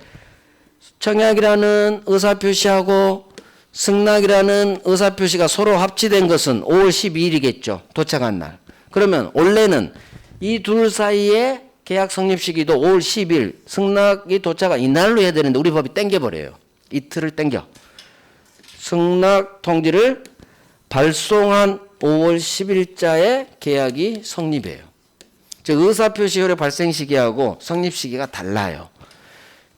청약이라는 의사표시하고 승낙이라는 의사표시가 서로 합치된 것은 5월 12일이겠죠. 도착한 날. 그러면 원래는 이 둘 사이에 계약 성립 시기도 5월 10일, 승낙이 도착한 이날로 해야 되는데 우리 법이 땡겨버려요. 이틀을 땡겨. 승낙 통지를 발송한 5월 10일자에 계약이 성립해요. 즉 의사표시 효력 발생 시기하고 성립 시기가 달라요.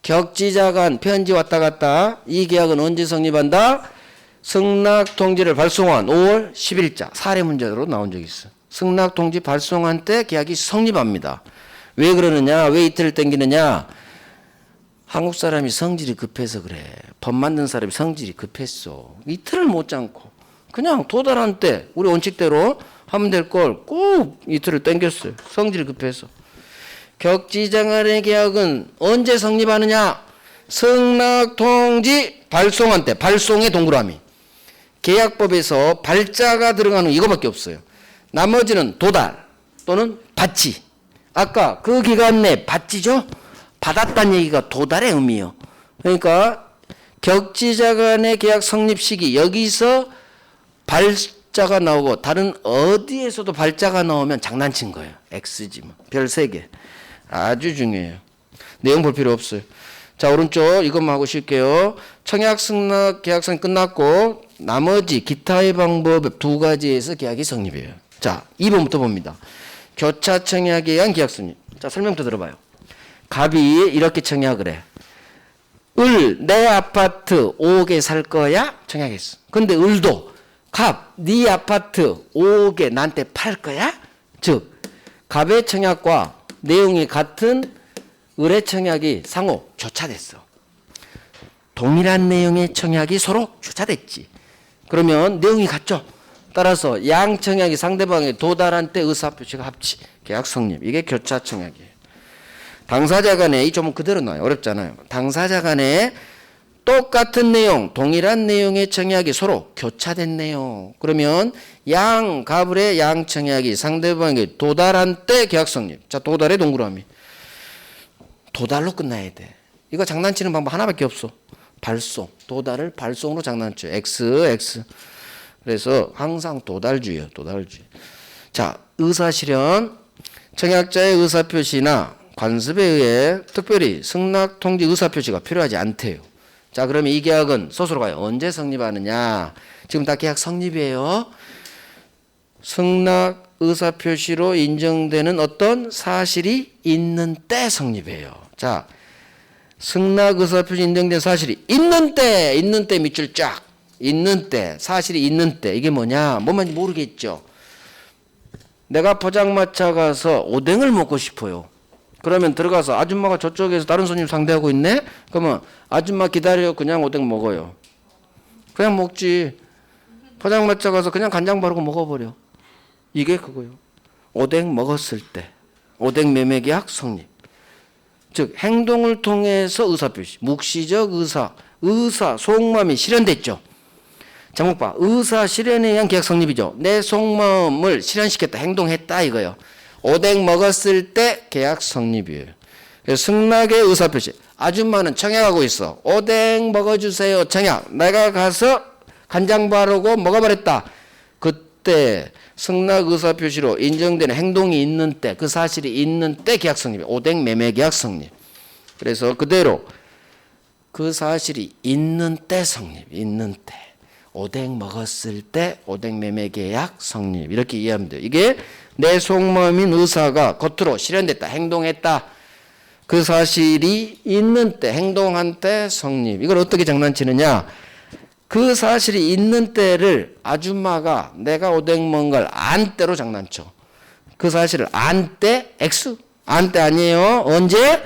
격지자 간 편지 왔다 갔다 이 계약은 언제 성립한다? 승낙 통지를 발송한 5월 10일자 사례 문제로 나온 적이 있어요. 승낙 통지 발송한 때 계약이 성립합니다. 왜 그러느냐? 왜 이틀을 땡기느냐? 한국 사람이 성질이 급해서 그래. 법 만든 사람이 성질이 급했어. 이틀을 못 참고 그냥 도달한 때 우리 원칙대로 하면 될 걸 꼭 이틀을 땡겼어요. 성질이 급해서. 격지자 간의 계약은 언제 성립하느냐? 승낙 통지 발송한 때. 발송의 동그라미. 계약법에서 발자가 들어가는 이거밖에 없어요. 나머지는 도달 또는 받지. 아까 그 기간 내 받지죠? 받았다는 얘기가 도달의 의미예요. 그러니까 격지자 간의 계약 성립 시기 여기서 발자가 나오고 다른 어디에서도 발자가 나오면 장난친 거예요. X지 뭐. 별 3개. 아주 중요해요. 내용 볼 필요 없어요. 자, 오른쪽 이것만 하고 쉴게요. 청약 승낙 계약성이 끝났고 나머지 기타의 방법 2가지에서 계약이 성립해요. 자, 2번부터 봅니다. 교차 청약에 의한 계약 성립. 자, 설명부터 들어봐요. 갑이 이렇게 청약을 해. 내 아파트 5개 살 거야? 청약했어. 근데 을도 갑, 네 아파트 5개 나한테 팔 거야? 즉, 갑의 청약과 내용이 같은 을의 청약이 상호 교차됐어. 동일한 내용의 청약이 서로 교차됐지. 그러면 내용이 같죠? 따라서 양 청약이 상대방에 도달한 때 의사표시가 합치. 계약 성립. 이게 교차 청약이에요. 당사자 간에 이 점은 그대로 나와요. 어렵잖아요. 당사자 간에 똑같은 내용, 동일한 내용의 청약이 서로 교차된 내용. 그러면 양 가불의 양 청약이 상대방에게 도달한 때 계약 성립. 자, 도달의 동그라미. 도달로 끝나야 돼. 이거 장난치는 방법 하나밖에 없어. 발송. 도달을 발송으로 장난쳐. X. 그래서 항상 도달주의예요. 도달주의. 자, 의사실현. 청약자의 의사표시나 관습에 의해 특별히 승낙 통지 의사표시가 필요하지 않대요. 자, 그러면 이 계약은 소수로 가요. 언제 성립하느냐? 지금 다 계약 성립이에요. 승낙 의사표시로 인정되는 어떤 사실이 있는 때 성립해요. 자, 승낙 의사표시 인정된 사실이 있는 때 밑줄 쫙. 있는 때, 사실이 있는 때. 이게 뭐냐? 뭔 말인지 모르겠죠. 내가 포장마차 가서 오뎅을 먹고 싶어요. 그러면 들어가서 아줌마가 저쪽에서 다른 손님 상대하고 있네? 그러면 아줌마 기다려 그냥 오뎅 먹어요. 그냥 먹지. 포장마차 가서 그냥 간장 바르고 먹어버려. 이게 그거요. 오뎅 먹었을 때 오뎅 매매 계약 성립. 즉 행동을 통해서 의사표시. 묵시적 의사 속마음이 실현됐죠. 제목 봐. 의사 실현에 의한 계약 성립이죠. 내 속마음을 실현시켰다. 행동했다 이거요. 오뎅 먹었을 때 계약 성립이에요. 승낙의 의사표시. 아줌마는 청약하고 있어. 오뎅 먹어주세요. 청약. 내가 가서 간장 바르고 먹어버렸다. 그때 승낙 의사표시로 인정되는 행동이 있는 때, 그 사실이 있는 때 계약 성립이에요. 오뎅 매매 계약 성립. 그래서 그대로 그 사실이 있는 때 성립. 있는 때. 오뎅 먹었을 때 오뎅 매매 계약 성립. 이렇게 이해하면 돼요. 이게 내 속마음인 의사가 겉으로 실현됐다. 행동했다. 그 사실이 있는 때, 행동한 때 성립. 이걸 어떻게 장난치느냐? 그 사실이 있는 때를 아줌마가 내가 오뎅 먹은 걸 안 때로 장난쳐. 그 사실을 안 때, X. 안 때 아니에요. 언제?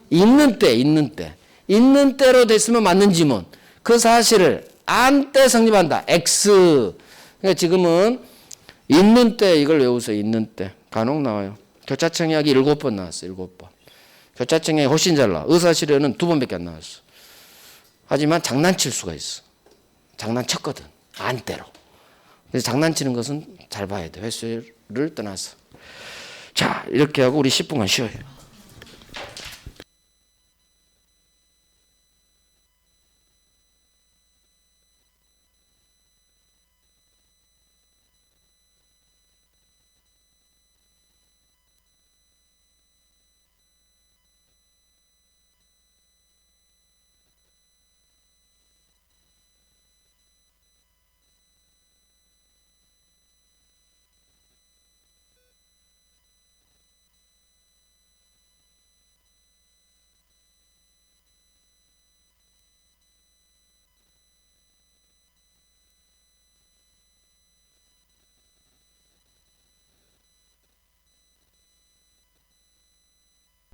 있는 때. 있는 때로 됐으면 맞는 지문. 그 사실을 안 때 성립한다. X. 그러니까 지금은 있는 때 이걸 외우세요. 있는 때. 간혹 나와요. 교차청약이 7번 나왔어요. 7번. 교차청약이 훨씬 잘 나와. 의사실현은 2번밖에 안 나왔어. 하지만 장난칠 수가 있어. 장난쳤거든. 안 때로. 그래서 장난치는 것은 잘 봐야 돼. 횟수를 떠나서. 자, 이렇게 하고 우리 10분간 쉬어요.